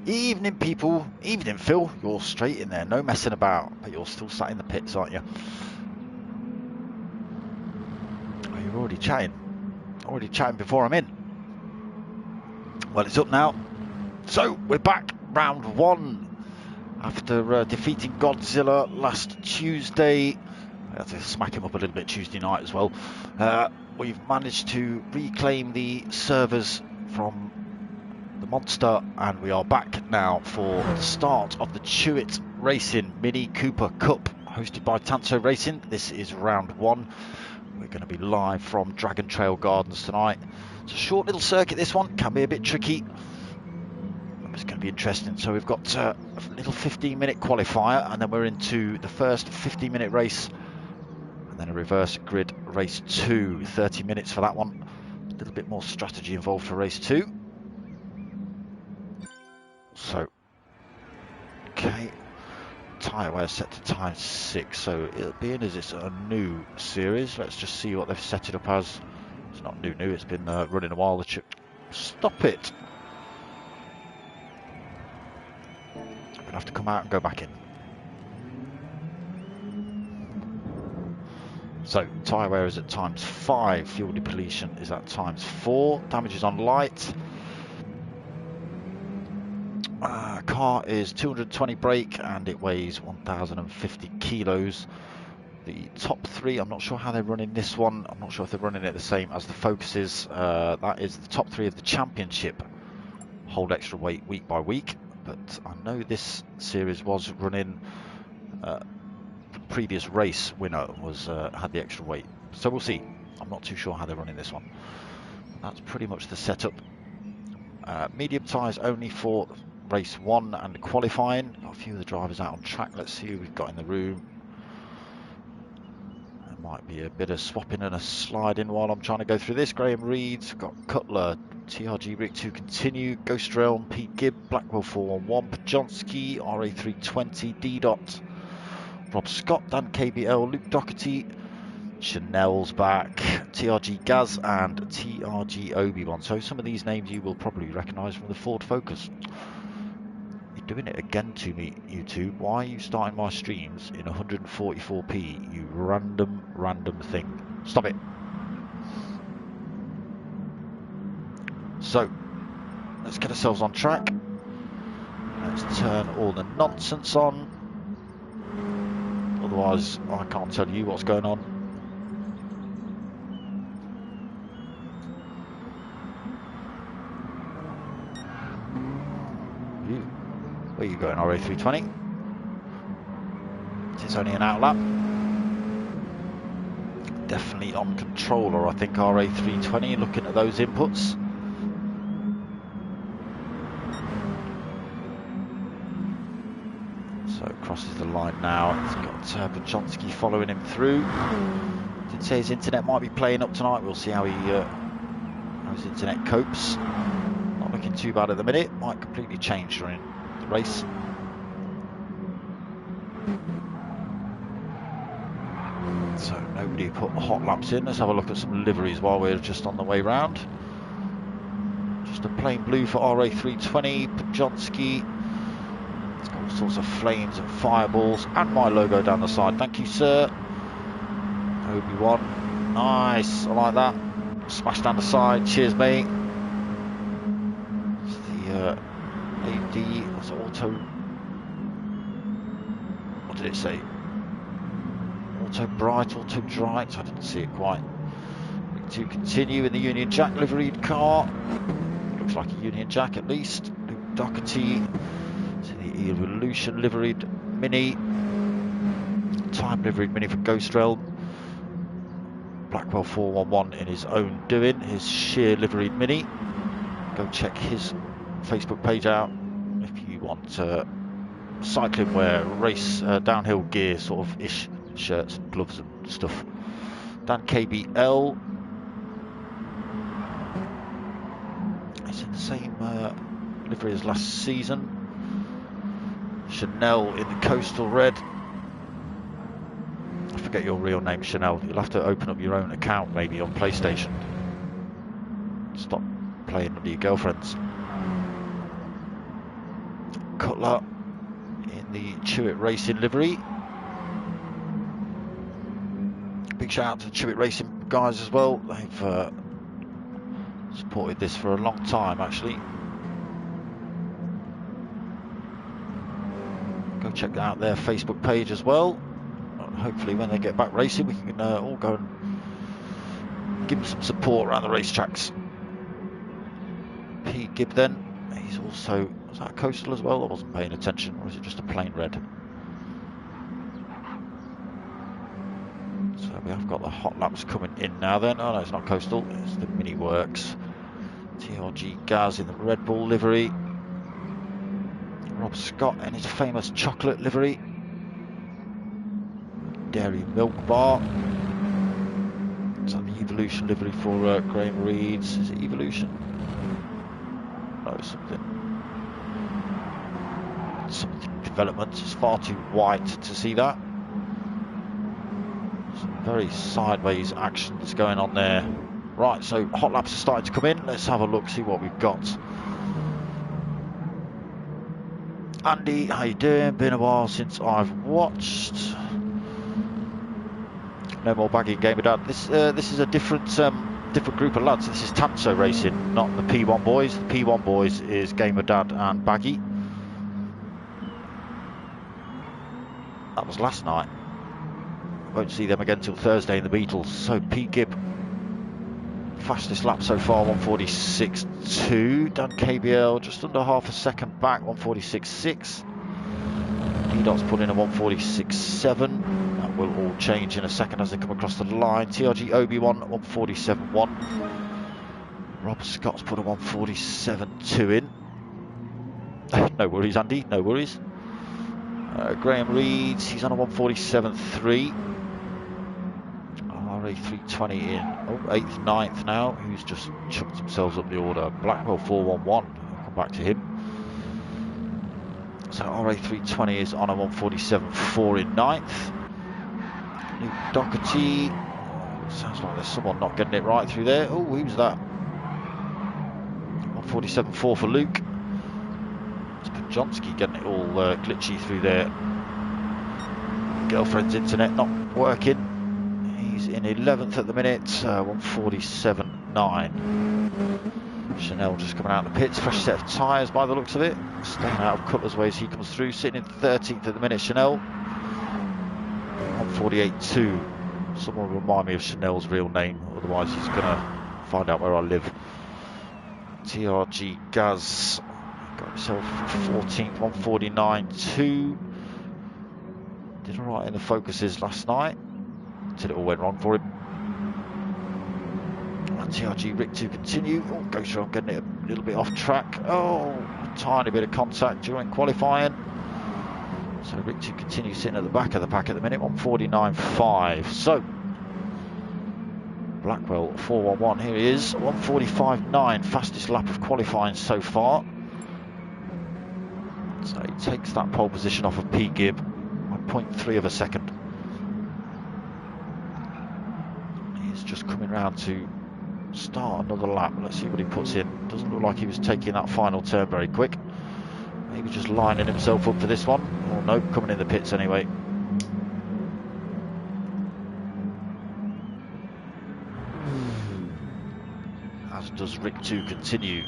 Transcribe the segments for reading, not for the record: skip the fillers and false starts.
Evening, people. Evening, Phil. You're straight in there, no messing about. But you're still sat in the pits, aren't you? Oh, you're already chatting. Already chatting before I'm in. Well, it's up now. So, we're back. Round one. After defeating Godzilla last Tuesday. I had to smack him up a little bit Tuesday night as well. We've managed to reclaim the servers from the monster, and we are back now for the start of the CHewitt Racing Mini Cooper Cup, hosted by TANSO Racing. This is round one. We're going to be live from Dragon Trail Gardens tonight. It's a short little circuit, this one, can be a bit tricky. It's going to be interesting. So we've got a little 15-minute qualifier, and then we're into the first 15-minute race, and then a reverse grid race 2, 30 minutes for that one. A little bit more strategy involved for race 2. So, okay, tyre wear set to time 6, so it'll be in as it's a new series. Let's just see what they've set it up as. It's not new, it's been running a while. Stop it! I'm going to have to come out and go back in. So, tyre wear is at times 5, fuel depletion is at times 4, damage is on light. Car is 220 brake and it weighs 1,050 kilos. The top 3, I'm not sure how they're running this one. I'm not sure if they're running it the same as the Focuses. That is the top 3 of the championship. Hold extra weight week by week. But I know this series was running. The previous race winner was had the extra weight. So we'll see. I'm not too sure how they're running this one. That's pretty much the setup. Medium tyres only for race 1 and qualifying. Got a few of the drivers out on track. Let's see who we've got in the room. There might be a bit of swapping and a sliding while I'm trying to go through this. Graham Reed's got Cutler, TRG Rick to continue, Ghost Realm, Pete Gibb, Blackwell 411, Pajonski, RA320, D Dot, Rob Scott, Dan KBL, Luke Doherty, Chanel's back, TRG Gaz and TRG Obi-Wan. So some of these names you will probably recognise from the Ford Focus. You're doing it again to me, YouTube. Why are you starting my streams in 144p, you random thing? Stop it. So, let's get ourselves on track. Let's turn all the nonsense on. Otherwise, I can't tell you what's going on. Where are you going, RA320? It's only an outlap. Definitely on controller, I think, RA320, looking at those inputs. So crosses the line now. It's got Pajonski following him through. Did say his internet might be playing up tonight. We'll see how how his internet copes. Not looking too bad at the minute. Might completely change during the race. So nobody put hot laps in. Let's have a look at some liveries while we're just on the way round. Just a plain blue for RA320, Pajonski. It's got all sorts of flames and fireballs and my logo down the side. Thank you, sir. Obi-Wan. Nice. I like that. Smash down the side. Cheers, mate. It's the AD. What's it? Auto. What did it say? Auto bright, auto bright. I didn't see it quite. To continue in the Union Jack liveried car. Looks like a Union Jack at least. Luke Doherty. To the Evolution liveried Mini. Time liveried Mini for Ghost Realm. Blackwell 411 in his own doing. His sheer liveried Mini. Go check his Facebook page out if you want cycling wear, race, downhill gear sort of ish shirts and gloves and stuff. Dan KBL. It's in the same livery as last season. Chanel in the coastal red. I forget your real name, Chanel. You'll have to open up your own account maybe on PlayStation. Stop playing with your girlfriends. Cutler in the CHewitt Racing livery. Big shout out to the CHewitt Racing guys as well. They've supported this for a long time, actually. Go check out their Facebook page as well. Hopefully when they get back racing we can all go and give them some support around the racetracks. Pete Gibb then, he's also, was that a coastal as well? I wasn't paying attention, or is it just a plain red? So we have got the hot laps coming in now then. Oh no, it's not coastal, it's the mini works. TRG Gaz in the Red Bull livery. Rob Scott in his famous chocolate livery. Dairy Milk Bar. Is that the Evolution livery for Graham Reeds? Is it Evolution? No, something development. It's far too white to see that. Some very sideways action that's going on there. Right, so hot laps are starting to come in. Let's have a look, see what we've got. Andy, how you doing? Been a while since I've watched. No more baggy gamer dad. This is a different group of lads. This is TANSO Racing, not the P1 boys. The P1 boys is Gamer Dad and Baggy. That was last night. Won't see them again till Thursday in the Beatles. So Pete Gibb, fastest lap so far, 146.2. Dan KBL just under half a second back, 146.6. E-Dot's put in a 146.7. That will all change in a second as they come across the line. TRG Obi-Wan, 147.1. Rob Scott's put a 147.2 in. No worries, Andy, no worries. Graham Reeds, he's on a 147.3. RA320 in 8th, 9th now, who's just chucked themselves up the order. Blackwell 411, I'll come back to him. So RA320 is on a 147.4 in 9th. Luke Doherty, sounds like there's someone not getting it right through there. Oh, who's that? 147.4 for Luke. It's Pajonsky getting it all glitchy through there. Girlfriend's internet not working. He's in 11th at the minute, 147.9. Chanel just coming out of the pits, fresh set of tyres by the looks of it. Staying out of Cutler's way as he comes through, sitting in 13th at the minute, Chanel. 148.2. Someone remind me of Chanel's real name, otherwise he's going to find out where I live. TRG Gaz got himself 14th, 149.2. Did alright in the focuses last night until it all went wrong for him. TRG Rick to continue. Oh, goes wrong, getting it a little bit off track. Oh, a tiny bit of contact during qualifying. So Rick to continue sitting at the back of the pack at the minute, 149.5. So Blackwell 411, here he is, 145.9, fastest lap of qualifying so far. So he takes that pole position off of Pete Gibb by 0.3 of a second. He's just coming round to start another lap. Let's see what he puts in. Doesn't look like he was taking that final turn very quick. Maybe just lining himself up for this one. Oh no, coming in the pits anyway. As does Rick 2 continue.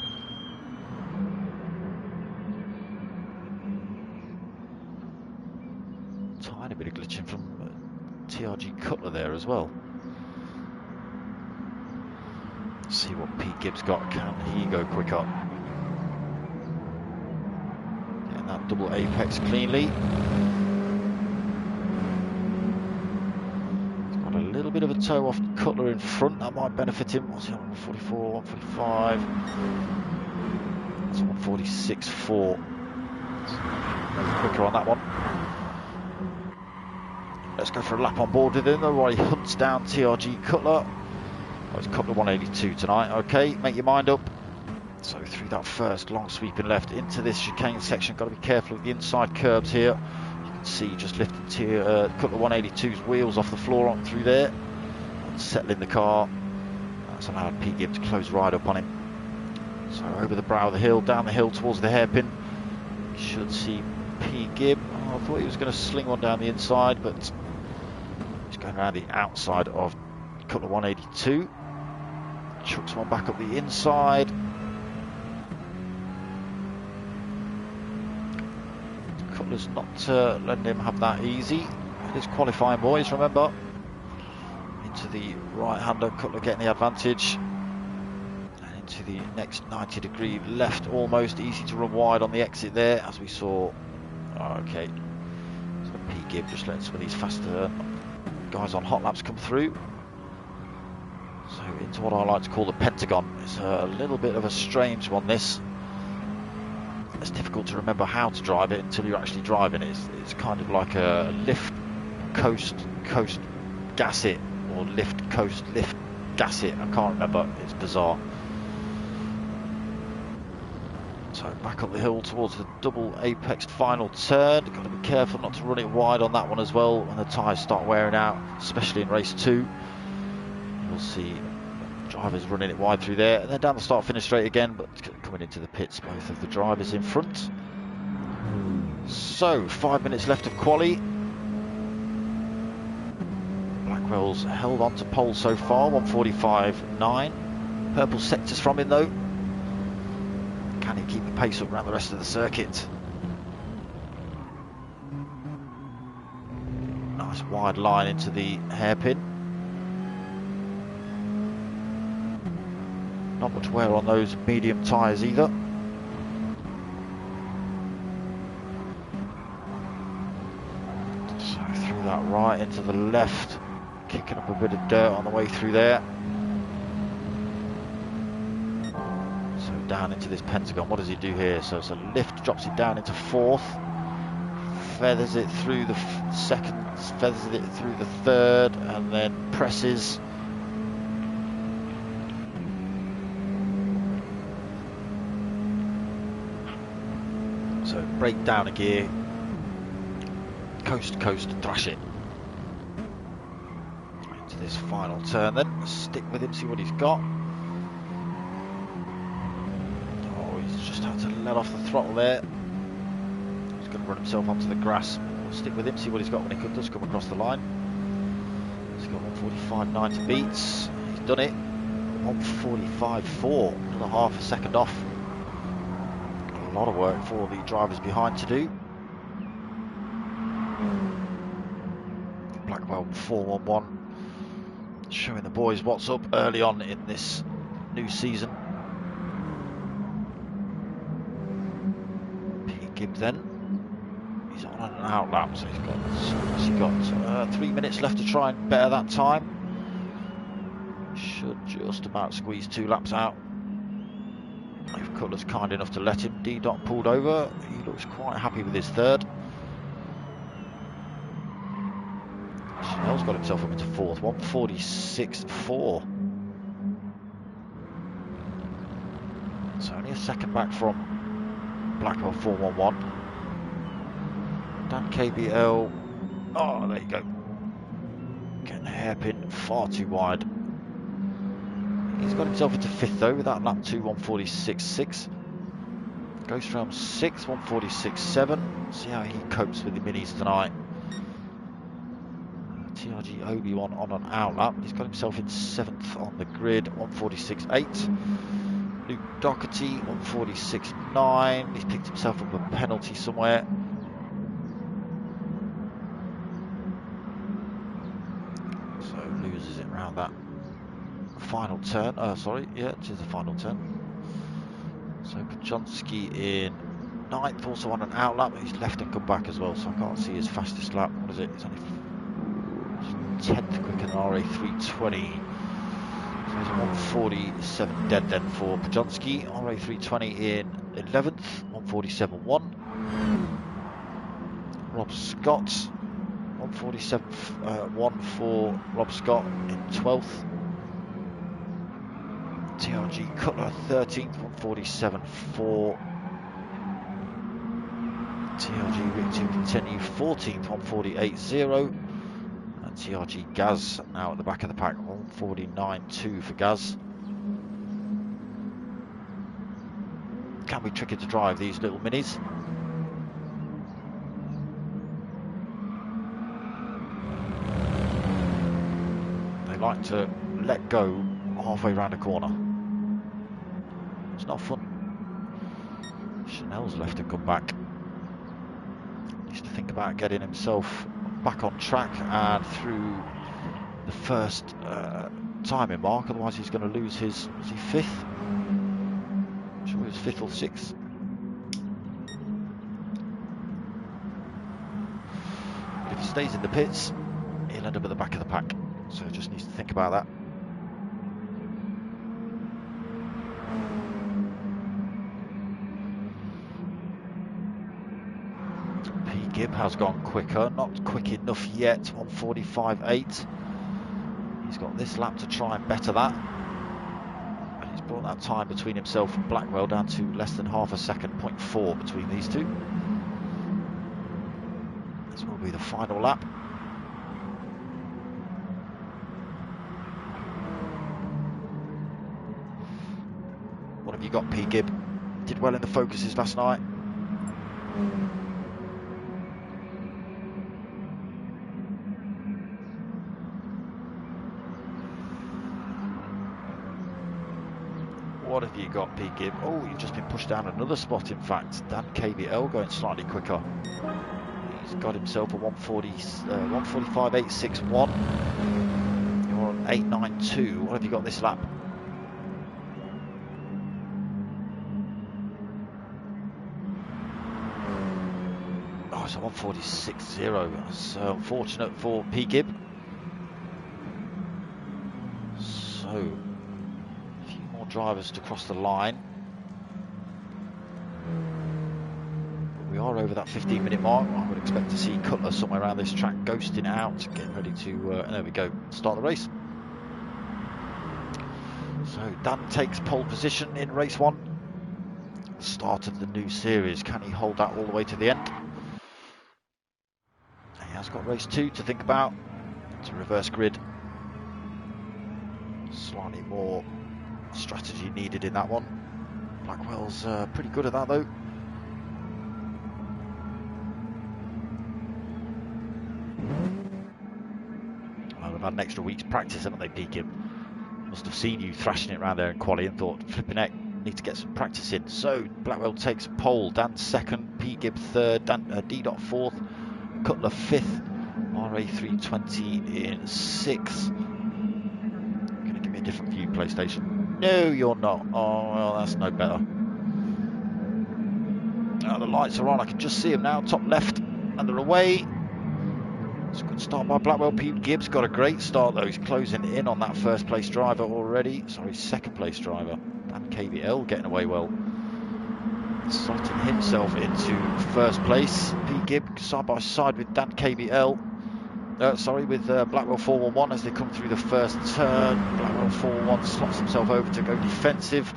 Tiny bit of glitching from TRG Cutler there as well. See what Pete Gibbs got. Can he go quicker? Getting that double apex cleanly. He's got a little bit of a toe off Cutler in front. That might benefit him. What's he on? 144, 145. That's 146.4. Maybe quicker on that one. Let's go for a lap on board with him though while he hunts down TRG Cutler. Oh, it's Cutler 182 tonight. Okay, make your mind up. So through that first long sweeping left into this chicane section, got to be careful of the inside curbs here. You can see just lifting Cutler 182's wheels off the floor on through there and settling the car. That's allowed Pete Gibb to close right up on him. So over the brow of the hill, down the hill towards the hairpin. should see P. Gibb. Oh, I thought he was going to sling one down the inside, but he's going around the outside of Cutler 182. Chucks one back up the inside. Cutler's not letting him have that easy. It is qualifying, boys, remember. Into the right-hander, Cutler getting the advantage. And into the next 90-degree left, almost easy to run wide on the exit there, as we saw. Okay, so P. Gibb just letting some of these faster guys on hot laps come through. So into what I like to call the Pentagon. It's a little bit of a strange one, this. It's difficult to remember how to drive it until you're actually driving it. It's kind of like a lift, coast, gas it, or lift, coast, lift, gas it. I can't remember. It's bizarre. So back up the hill towards the double apex final turn. Got to be careful not to run it wide on that one as well when the tyres start wearing out, especially in race 2. You'll see drivers running it wide through there, and then down the start finish straight again, but coming into the pits, both of the drivers in front. So 5 minutes left of quali. Blackwell's held on to pole so far, 1:45.9. Purple sectors from him though. Can he keep the pace up around the rest of the circuit? Nice wide line into the hairpin. Not much wear on those medium tyres either. So through that right into the left, kicking up a bit of dirt on the way through there. So down into this Pentagon. What does he do here? So it's a lift, drops it down into 4th, feathers it through the 2nd, feathers it through the 3rd, and then presses. So break down a gear, coast to coast, thrash it. Into this final turn then, stick with him, see what he's got. Oh, he's just had to let off the throttle there. He's going to run himself onto the grass. We'll stick with him, see what he's got when he does come across the line. He's got 1:45.9 to beat. He's done it. 1:45.4, another half a second off. A lot of work for the drivers behind to do. Blackwell 4:11, showing the boys what's up early on in this new season. P. Gibb then, he's on an out lap, so he's got 3 minutes left to try and better that time. Should just about squeeze 2 laps out. If Cutler's kind enough to let him. D. Dot pulled over. He looks quite happy with his 3rd. Chanel's got himself up into 4th. 1:46.4. So only a second back from Blackwell 4:11. Dan KBL. Oh, there you go. Getting the hairpin far too wide. He's got himself into 5th though with that lap 2, 1:46.6. Goes from 6th, 1:46.7. See how he copes with the minis tonight. TRG Obi-Wan on an out lap. He's got himself in 7th on the grid, 1:46.8. Luke Doherty, 1:46.9. He's picked himself up a penalty somewhere. So loses it around that final turn. Sorry, yeah, it is the final turn. So Pajonsky in 9th, also on an out lap. He's left and come back as well, so I can't see his fastest lap. What is it? It's only 10th quicker than RA 320. So he's 1:47 dead then for Pajonsky. RA 320 in 11th, 1:47.1. Rob Scott, 1:47.1 for Rob Scott in 12th. TRG Cutler 13th, 1:47.4. TRG Rick to continue 14th, 1:48.0. And TRG Gaz now at the back of the pack, 1:49.2 for Gaz. Can be tricky to drive these little minis. like to let go halfway around a corner. It's not fun. Chanel's left to come back. Needs to think about getting himself back on track and through the first timing mark, otherwise he's going to lose his, was he 5th? I'm sure he was 5th or 6th. But if he stays in the pits, he'll end up at the back of the pack, so he just needs to think about that. Gibb has gone quicker, not quick enough yet, 1:45.8. He's got this lap to try and better that. And he's brought that time between himself and Blackwell down to less than half a second, 0.4 between these two. This will be the final lap. What have you got, P. Gibb? Did well in the focuses last night. What have you got, P. Gibb? Oh, you've just been pushed down another spot, in fact. Dan KBL going slightly quicker. He's got himself a 1:45.861. You're on 8:92. What have you got this lap? Oh, it's a 1:46.0. That's unfortunate for P. Gibb. So, drivers to cross the line. But we are over that 15-minute mark. I would expect to see Cutler somewhere around this track ghosting out, getting ready to, there we go, start the race. So Dan takes pole position in race 1. Start of the new series. Can he hold that all the way to the end? He has got race 2 to think about. It's a reverse grid. Slightly more strategy needed in that one. Blackwell's pretty good at that though. Well, they've had an extra week's practice, haven't they, P. Gibb? Must have seen you thrashing it around there in quali and thought, flipping heck, need to get some practice in. So Blackwell takes pole, Dan 2nd, P. Gibb 3rd, D. 4th, Cutler 5th, RA320 in 6th. Gonna give me a different view, PlayStation. No, you're not. Oh, well, that's no better. Oh, the lights are on. I can just see them now. Top left, and they're away. It's a good start by Blackwell. Pete Gibbs got a great start, though. He's closing in on that first place driver already. Sorry, second place driver. Dan KBL getting away well. Slotting himself into first place. Pete Gibbs side by side with Dan KBL. With Blackwell 411 as they come through the first turn. Blackwell 411 slots himself over to go defensive.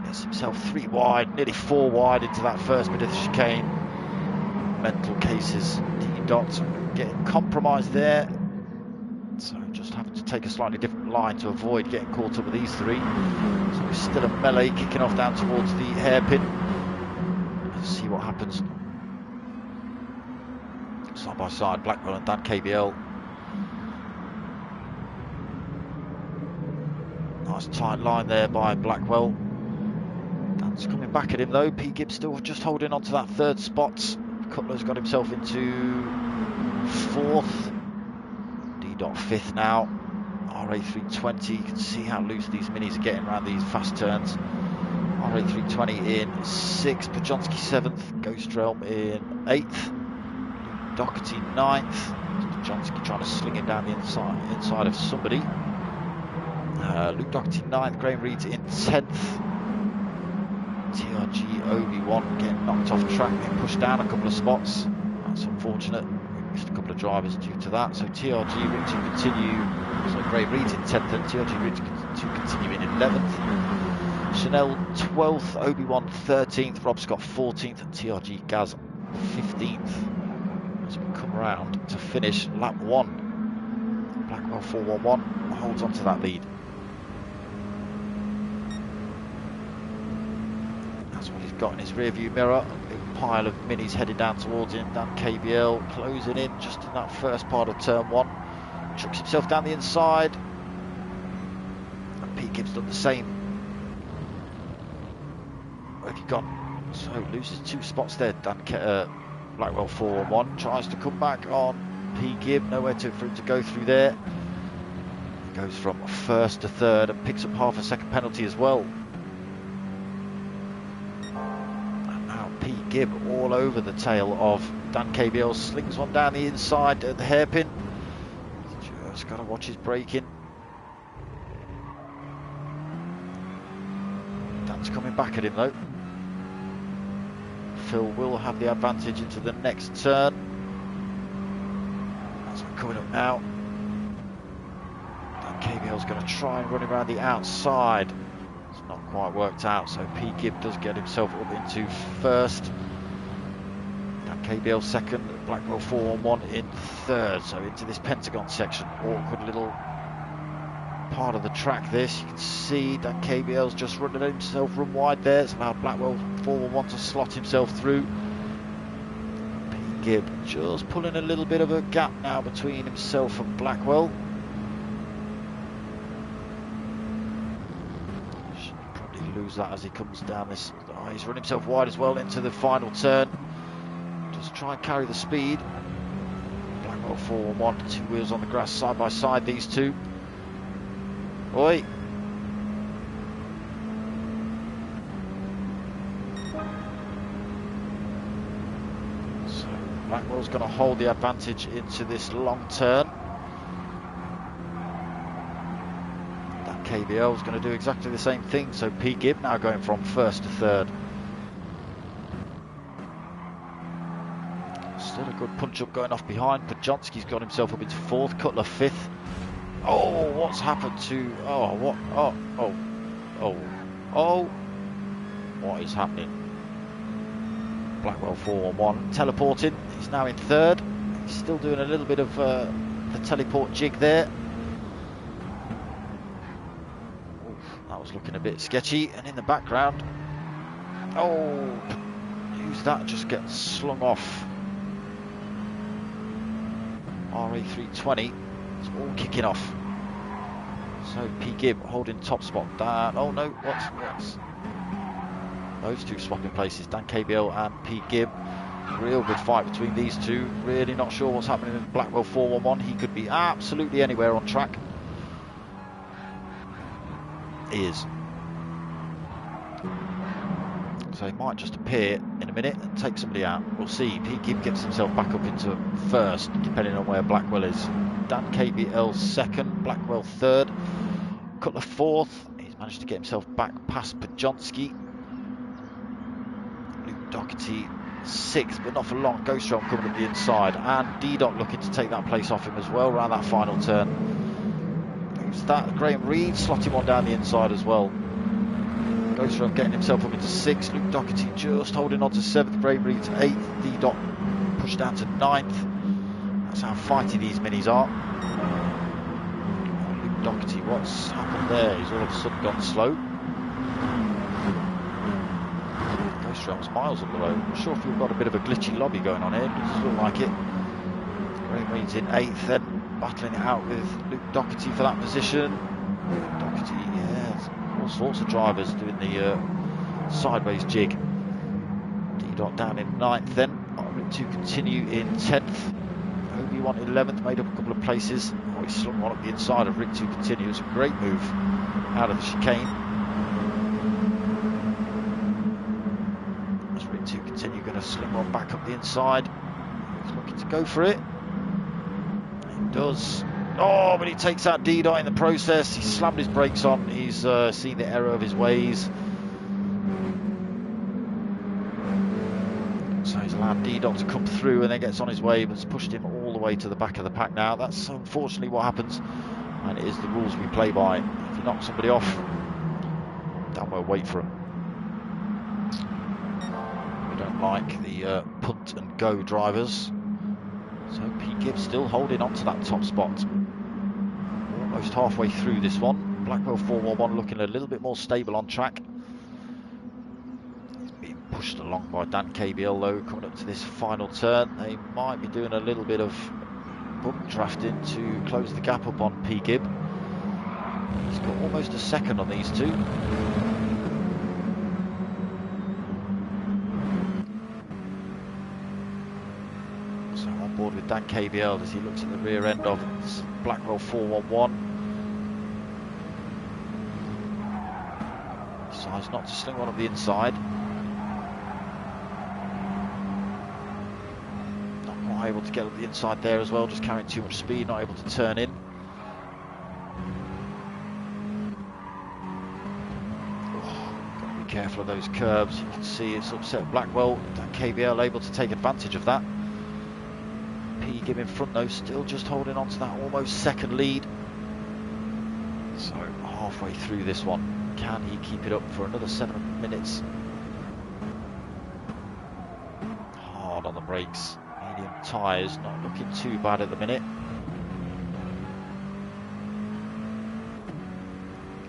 Gets himself 3 wide, nearly 4 wide into that first bit of the chicane. Mental cases, D-Dot getting compromised there. So just having to take a slightly different line to avoid getting caught up with these 3. So it's still a melee kicking off down towards the hairpin. Let's see what happens. Side by side, Blackwell and Dan KBL. Nice tight line there by Blackwell. Dan's coming back at him though. P. Gibbs still just holding on to that 3rd spot. Cutler's got himself into 4th. D. 5th now. RA320. You can see how loose these minis are getting around these fast turns. RA320 in 6th. Pajonski 7th. Ghost Realm in 8th. Doherty 9th. Johnski trying to sling him down the inside of somebody. Luke Doherty 9th. Graham Reed's in 10th. TRG Obi-Wan getting knocked off track, being pushed down a couple of spots. That's unfortunate. We missed a couple of drivers due to that. So TRG Reed to continue. So Graham Reed's in 10th and TRG Reed to continue in 11th. Chanel 12th. Obi-Wan 13th. Rob Scott 14th. And TRG Gaz 15th. As we come around to finish lap 1. Blackwell 411 holds on to that lead. That's what he's got in his rear view mirror. A big pile of minis headed down towards him. Dan KBL closing in just in that first part of turn 1. chucks himself down the inside. And Pete Gibbs done the same. Where have you gone? So loses 2 spots there. Blackwell 4-1 tries to come back on Pete Gibb. Nowhere for him to go through there. He goes from 1st to 3rd and picks up half a second penalty as well. And now Pete Gibb all over the tail of Dan KBL. Slings one down the inside at the hairpin. Just got to watch his braking. Dan's coming back at him though. Phil will have the advantage into the next turn. That's coming up now. Dan KBL's going to try and run him around the outside. It's not quite worked out, so Pete Gibb does get himself up into 1st. Dan KBL 2nd, Blackwell 4-1 in 3rd. So into this pentagon section. Awkward little part of the track this. You can see Dan KBL's just running himself run wide there. It's allowed Blackwell 4-1 to slot himself through. Pete Gibb just pulling a little bit of a gap now between himself and Blackwell. Should probably lose that as he comes down this. Oh, he's run himself wide as well into the final turn. Just try and carry the speed. Blackwell 4-1, 2 wheels on the grass side by side, these two. Oi. So Blackwell's going to hold the advantage into this long turn. That KBL is going to do exactly the same thing. So Pete Gibb now going from 1st to 3rd. Still a good punch up going off behind. Podjonsky's got himself up into 4th, Cutler 5th. Oh, what's happened to... Oh, what? Oh. What is happening? Blackwell 4-1. Teleporting. He's now in 3rd. He's still doing a little bit of the teleport jig there. Oof, that was looking a bit sketchy. And in the background... Oh, who's that? Just gets slung off. RA320. It's all kicking off. So Pete Gibb holding top spot down. Oh no, what's those two swapping places, Dan KBL and Pete Gibb. Real good fight between these two. Really not sure what's happening in Blackwell 4-1. He could be absolutely anywhere on track. He is. So he might just appear in a minute and take somebody out. We'll see. Pete Gibb gets himself back up into 1st, depending on where Blackwell is. Dan KBL 2nd, Blackwell 3rd, Cutler 4th. He's managed to get himself back past Podjonsky. Luke Doherty 6th, but not for long. Ghostrom coming up the inside, and D-Dot looking to take that place off him as well around that final turn. Who's that? Graham Reed slotting one down the inside as well. Ghostrom getting himself up into 6th. Luke Doherty just holding on to 7th. Graham Reed's 8th. D-Dot pushed down to 9th. That's how fighty these minis are. Oh, Luke Doherty, what's happened there? He's all of a sudden gone slow. Ghostrom's miles up the road. I'm not sure if we've got a bit of a glitchy lobby going on here. It doesn't look like it. Graham Reed's in 8th, then battling it out with Luke Doherty for that position. Luke Doherty, yeah, all sorts of drivers doing the sideways jig. D-Dot down in 9th then. Rig 2 continue in 10th. Obi-Wan 11th, made up a couple of places. Oh, he slung one up the inside of Rig 2 continue. It's a great move out of the chicane. As Rig 2 continue, going to sling one back up the inside. He's looking to go for it. He does. Oh, but he takes out D-Dot in the process. He slammed his brakes on. He's seen the error of his ways. So he's allowed D-Dot to come through and then gets on his way, but it's pushed him all the way to the back of the pack now. That's unfortunately what happens, and it is the rules we play by. If you knock somebody off, damn well wait for him. We don't like the punt and go drivers. So Pete Gibb still holding on to that top spot. Almost halfway through this one. Blackwell 4-1 looking a little bit more stable on track. Pushed along by Dan KBL though, coming up to this final turn. They might be doing a little bit of gap up, drafting to close the gap up on P. Gibb. He's got almost a second on these two. So on board with Dan KBL as he looks at the rear end of Blackwell 411. Decides not to sling one up the inside. Not quite able to get up the inside there as well, just carrying too much speed, not able to turn in. Careful of those curbs. You can see it's upset Blackwell. Dan KBL able to take advantage of that. P. Gibb in front though, still just holding on to that almost second lead. So halfway through this one, can he keep it up for another 7 minutes? Hard on the brakes. Medium tyres, not looking too bad at the minute.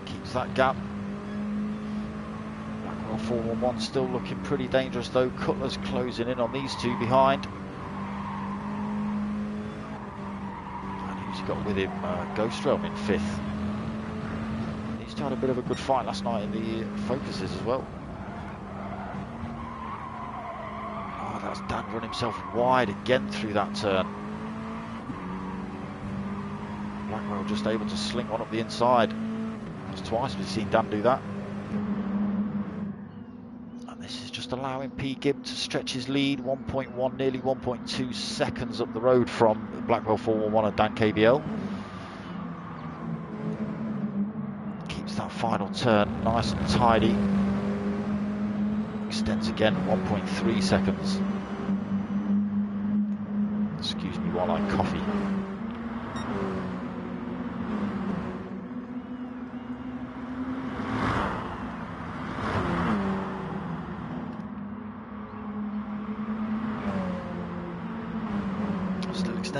Keeps that gap. 411 still looking pretty dangerous though. Cutler's closing in on these two behind. And who's he got with him? Ghost Realm in 5th. He's had a bit of a good fight last night in the focuses as well. Oh, that's Dan run himself wide again through that turn. Blackwell just able to sling one up the inside. That's twice we've seen Dan do that. Allowing P. Gibb to stretch his lead, 1.1, nearly 1.2 seconds up the road from Blackwell 411 and Dan KBL. Keeps that final turn nice and tidy. Extends again, 1.3 seconds. Excuse me while I coffee.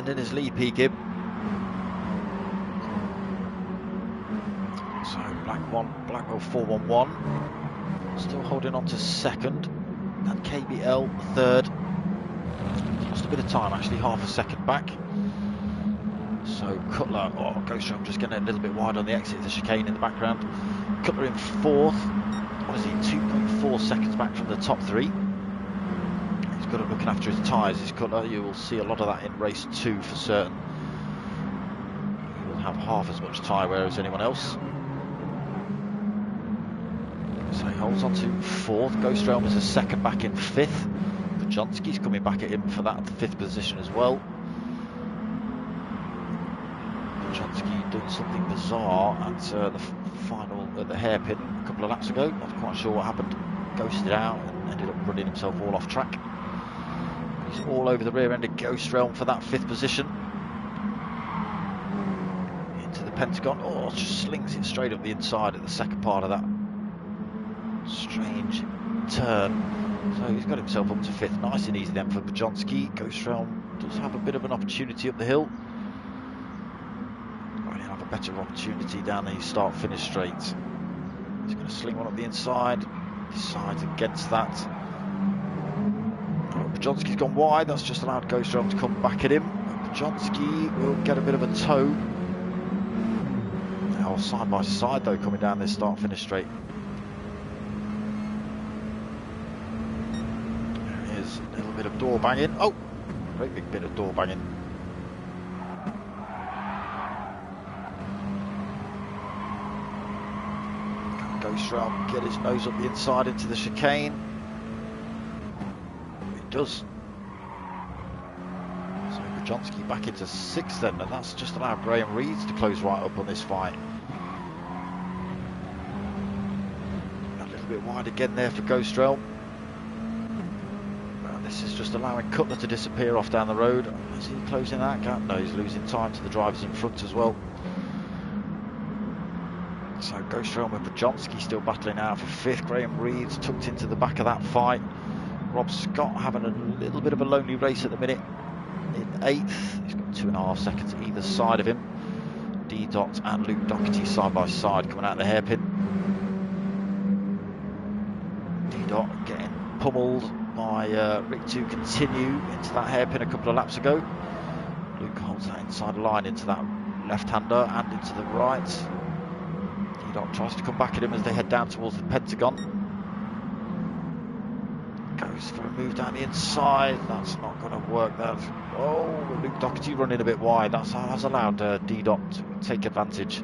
In his lead, P. Gibb. So Blackwell 411 still holding on to second, and KBL third. Lost a bit of time actually, half a second back. So Cutler, Ghost Realm just getting a little bit wide on the exit of the chicane in the background. Cutler in 4th. What is he? 2.4 seconds back from the top 3. Good at looking after his tyres, is Cutler. You will see a lot of that in race 2 for certain. He will have half as much tyre wear as anyone else. So he holds on to 4th. Ghost Realm is a second back in 5th. Bajonski's coming back at him for that 5th position as well. Bajonski doing something bizarre at the final, at the hairpin a couple of laps ago. Not quite sure what happened. Ghosted out and ended up running himself all off track. He's all over the rear end of Ghost Realm for that 5th position. Into the Pentagon. Oh, just slings it straight up the inside at the second part of that strange turn. So he's got himself up to 5th. Nice and easy then for Bajonski. Ghost Realm does have a bit of an opportunity up the hill. Well, he'll have a better opportunity down the start-finish straight. He's going to sling one up the inside. Decides against that. Bajonski's gone wide, that's just allowed Ghost Realm to come back at him. Bajonski will get a bit of a tow. Now side by side though, coming down this start-finish straight. There it is, a little bit of door banging. Oh, great big bit of door banging. Can Ghost Realm get his nose up the inside into the chicane? Does. So Bajonski back into 6th then, and that's just allowed Graham Reeds to close right up on this fight. A little bit wide again there for Ghost Realm. This is just allowing Cutler to disappear off down the road. Is he closing that gap? No, he's losing time to the drivers in front as well. So Ghost Realm and Bajonski still battling out for 5th. Graham Reeds tucked into the back of that fight. Rob Scott having a little bit of a lonely race at the minute in 8th. He's got 2.5 seconds either side of him. D-Dot and Luke Doherty side by side coming out of the hairpin. D-Dot getting pummeled by Rick to continue into that hairpin a couple of laps ago. Luke Puts that inside line into that left-hander and into the right. D-Dot tries to come back at him as they head down towards the Pentagon. Goes for a move down the inside. That's not going to work. Oh, Luke Doherty running a bit wide. That's allowed D-Dot to take advantage.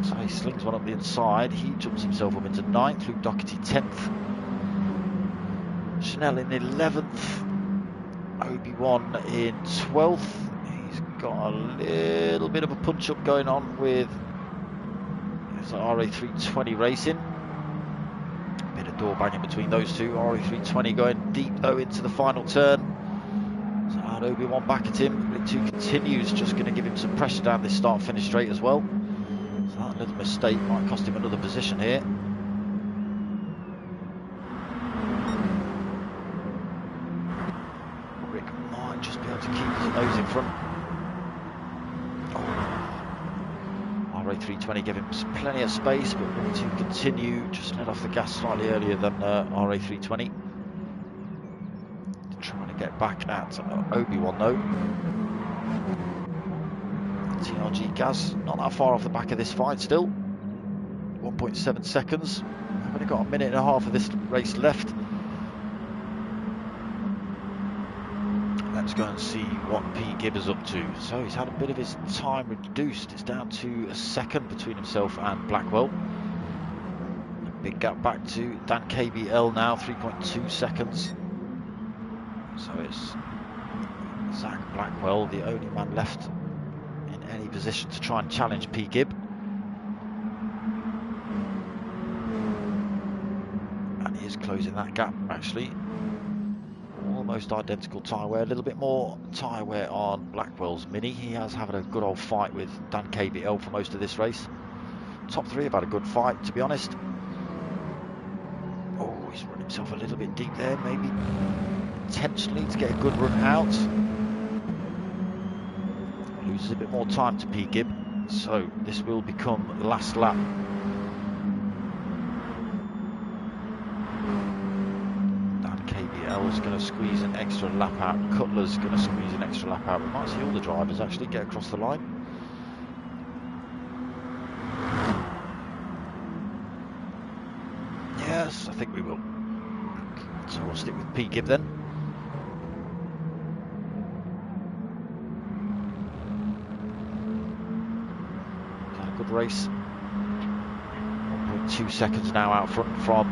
So he slings one up the inside. He jumps himself up into 9th. Luke Doherty 10th. Chanel in 11th. Obi-Wan in 12th. He's got a little bit of a punch-up going on with his RA320 racing. A bit of door banging between those two. RA320 going deep though into the final turn. So Obi-Wan back at him. Rig 2 continues, just going to give him some pressure down this start-finish straight as well. So that little mistake might cost him another position here. Rick might just be able to keep his nose in front. Oh. RA320 gave him plenty of space, but Rick 2 continue, just let off the gas slightly earlier than RA320. Trying to get back at Obi-Wan though. TRG Gaz not that far off the back of this fight still. 1.7 seconds. We've only got a minute and a half of this race left. Let's go and see what P. Gibb is up to. So he's had a bit of his time reduced. It's down to a second between himself and Blackwell. A big gap back to Dan KBL now, 3.2 seconds. So it's Zach Blackwell, the only man left in any position to try and challenge P. Gibb. And he is closing that gap, actually. Almost identical tyre wear, a little bit more tyre wear on Blackwell's Mini. He has had a good old fight with Dan KBL for most of this race. Top 3 have had a good fight, to be honest. Oh, he's run himself a little bit deep there, maybe intentionally to get a good run out. Loses a bit more time to P. Gibb, so this will become the last lap. Dan KBL is going to squeeze an extra lap out. Cutler's going to squeeze an extra lap out. We might see all the drivers actually get across the line. Yes, I think we will. So we'll stick with P. Gibb then. Good race. 1.2 seconds now out front from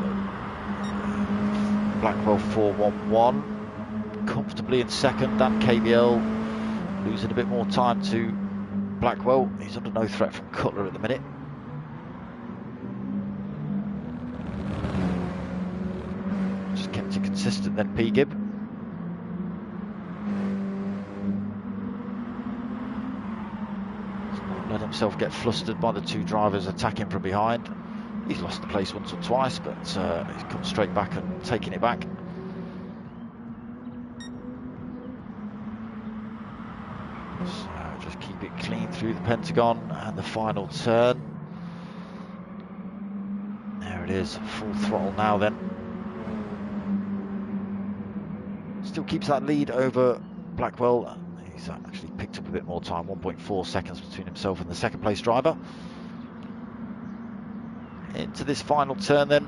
Blackwell 411. Comfortably in second. Dan KBL losing a bit more time to Blackwell. He's under no threat from Cutler at the minute. Just kept it consistent then, P. Gibb. Let himself get flustered by the two drivers attacking from behind. He's lost the place once or twice, but he's come straight back and taken it back. So just keep it clean through the Pentagon and the final turn. There it is, full throttle now then. Still keeps that lead over Blackwell. He's actually picked up a bit more time, 1.4 seconds between himself and the second place driver. Into this final turn then.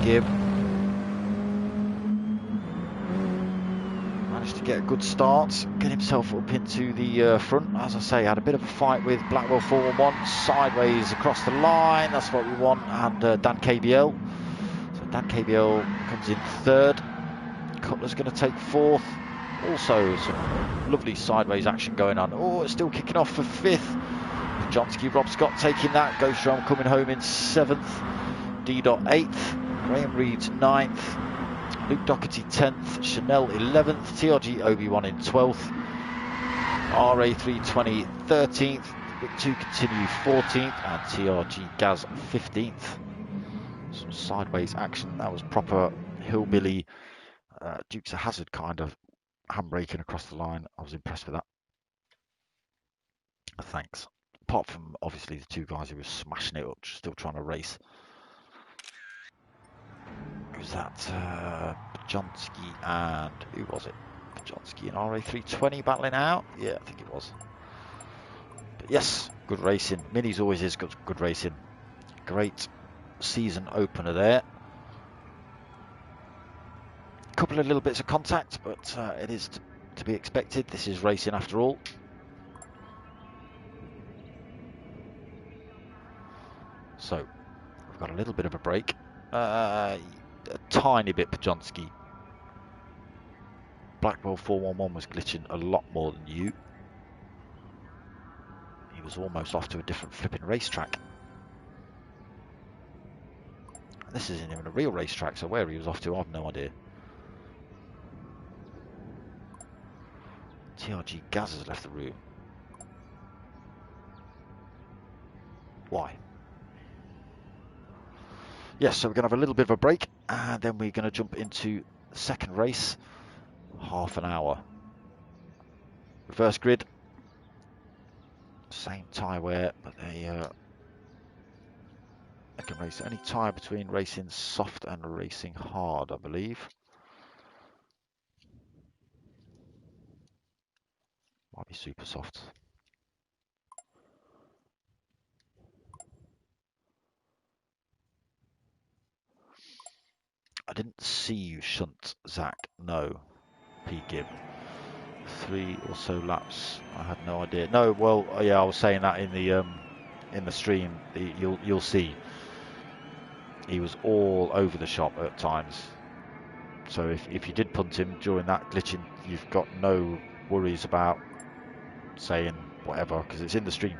Gibb managed to get a good start, get himself up into the front. As I say, had a bit of a fight with Blackwell 411, sideways across the line. That's what we want, and Dan KBL. Dan KBL comes in third. Cutler's going to take fourth. Also some lovely sideways action going on. Oh, it's still kicking off for fifth. Johnski, Rob Scott taking that. Ghostrom coming home in seventh. D-Dot 8th. Graham Reed's 9th. Luke Doherty 10th. Chanel 11th. TRG Obi-Wan in 12th. RA320 13th. Rick 2 continue 14th. And TRG Gaz 15th. Some sideways action. That was proper hillbilly Dukes of Hazzard kind of handbraking across the line. I was impressed with that. Thanks. Apart from obviously the two guys who were smashing it up, still trying to race. Who's that? Pajonsky and who was it? Pajonsky and RA320 battling out? Yeah, I think it was. But yes, good racing. Minis always is good racing. Great season opener there. A couple of little bits of contact, but it is to be expected. This is racing after all. So we've got a little bit of a break. A tiny bit Pajonsky. Blackwell 411 was glitching a lot more than you. He was almost off to a different flipping racetrack. This isn't even a real racetrack, so where he was off to, I have no idea. TRG Gaz has left the room. Why? Yes, so we're going to have a little bit of a break, and then we're going to jump into the second race. Half an hour. Reverse grid. Same tyre wear, but they can race any tyre between racing soft and racing hard, I believe. Might be super soft. I didn't see you shunt, Zach. No, P Gib. 3 or so laps. I had no idea. No, well, yeah, I was saying that in the stream. You'll see. He was all over the shop at times. So if you did punt him during that glitching, you've got no worries about saying whatever because it's in the stream.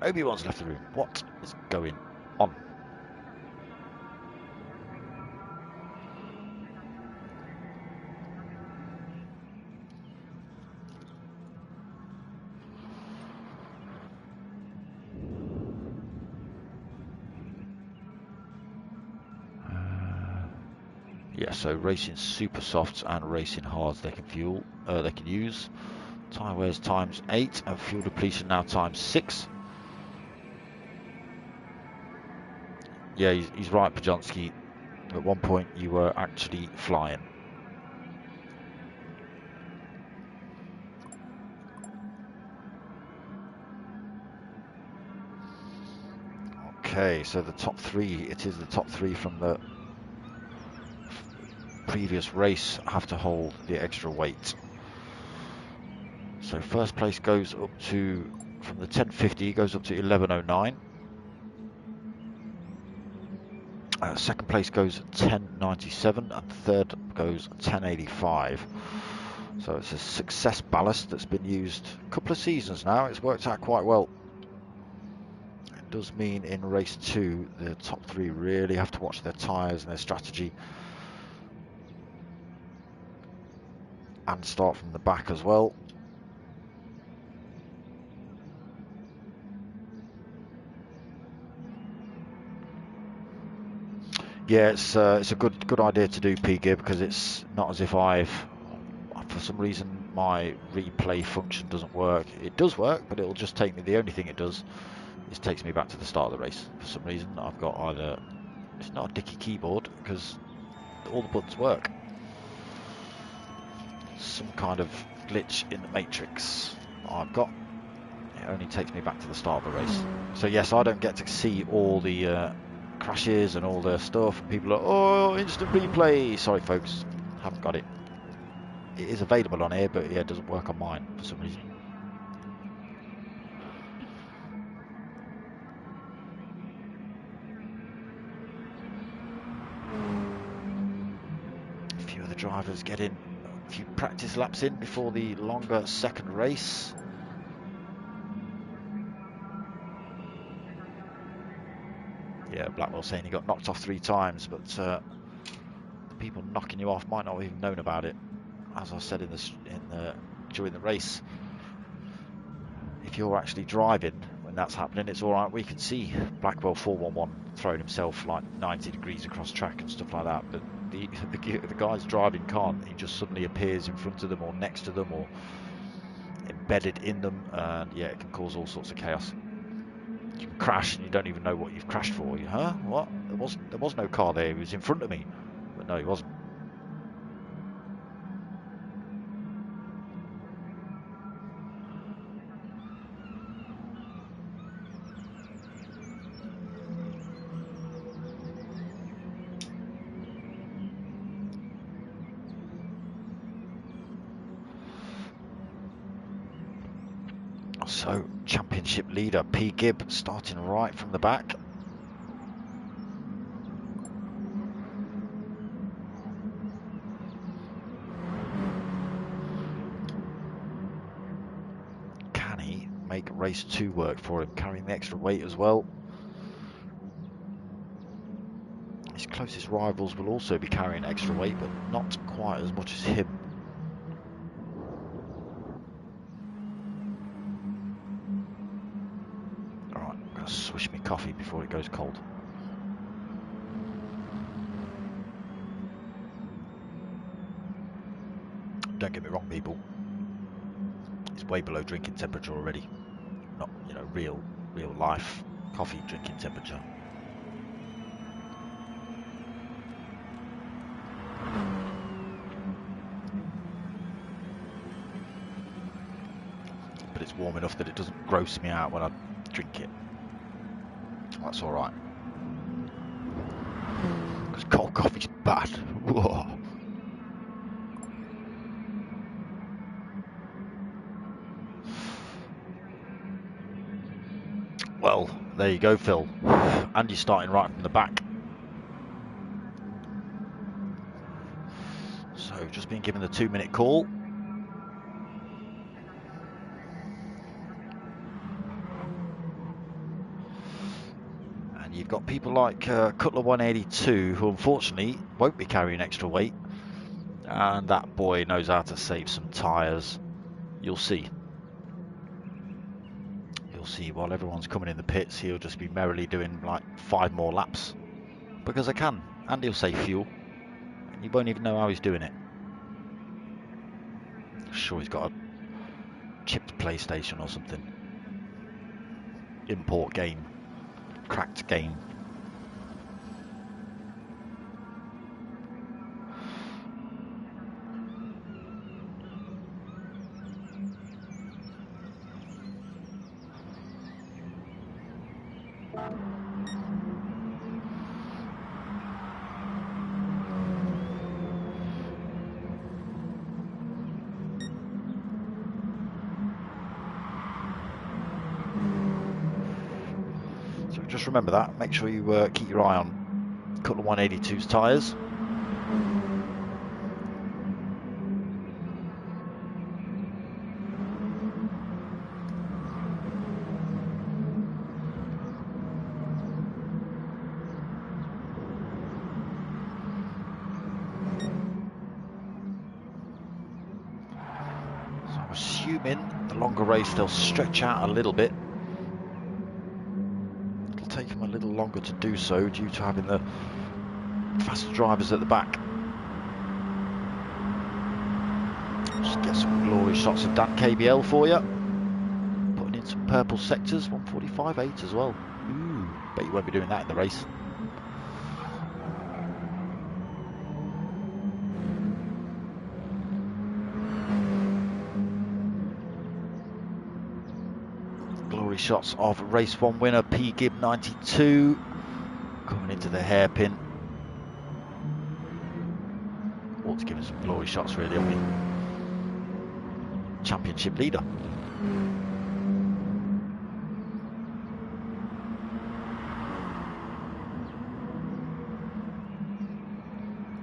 Obi-Wan's left the room. What is going on? Yeah, so racing super softs and racing hards they can use. Tyre wears times 8 and fuel depletion now times 6. Yeah, he's right, Pajonsky. At one point you were actually flying. Okay, so the top 3, it is the top 3 from the previous race have to hold the extra weight. So first place goes up to, from the 1050 goes up to 1109. Second place goes 1097 and third goes 1085. So it's a success ballast that's been used a couple of seasons now. It's worked out quite well. It does mean in race 2 the top 3 really have to watch their tyres and their strategy and start from the back as well. Yeah, it's a good idea to do PGib because it's not as if for some reason my replay function doesn't work. It does work, but it'll just take me, the only thing it does is takes me back to the start of the race. For some reason I've got either, it's not a dicky keyboard because all the buttons work. Some kind of glitch in the matrix I've got. It only takes me back to the start of the race. So yes, I don't get to see all the crashes and all the stuff. People are, oh, instant replay. Sorry folks, haven't got it. It is available on here, but yeah, it doesn't work on mine for some reason. A few of the drivers getting a few practice laps in before the longer second race. Yeah, Blackwell saying he got knocked off 3 times, but the people knocking you off might not have even known about it. As I said during the race, if you're actually driving when that's happening, it's all right. We can see Blackwell 411 throwing himself like 90 degrees across track and stuff like that. But the guys driving can't. He just suddenly appears in front of them or next to them or embedded in them, and yeah, it can cause all sorts of chaos. You can crash and you don't even know what you've crashed for. Huh? What? There was no car there. He was in front of me. But no, he wasn't. So, championship leader P. Gibb starting right from the back. Can he make race 2 work for him, carrying the extra weight as well? His closest rivals will also be carrying extra weight, but not quite as much as him. Alright, I'm going to swish my coffee before it goes cold. Don't get me wrong, people. It's way below drinking temperature already. Not, you know, real life coffee drinking temperature. But it's warm enough that it doesn't gross me out when I drink it. That's all right. Because cold coffee's bad. Whoa. Well, there you go, Phil. And you're starting right from the back. So, just been given the 2-minute call. And you've got people like Cutler 182, who unfortunately won't be carrying extra weight. And that boy knows how to save some tyres. You'll see. You'll see, while everyone's coming in the pits, he'll just be merrily doing like 5 more laps. Because I can. And he'll save fuel. And you won't even know how he's doing it. I'm sure he's got a chipped PlayStation or something. Import game. Cracked game. Just remember that. Make sure you keep your eye on Cutler 182's tyres. So I'm assuming the longer race they'll stretch out a little bit. Take them a little longer to do so due to having the faster drivers at the back. Just get some glory shots of Dan KBL for you. Putting in some purple sectors, 145.8 as well. Ooh, bet you won't be doing that in the race. Shots of race 1 winner P. Gibb 92 coming into the hairpin. Ought to give us some glory shots, really, haven't we? Championship leader.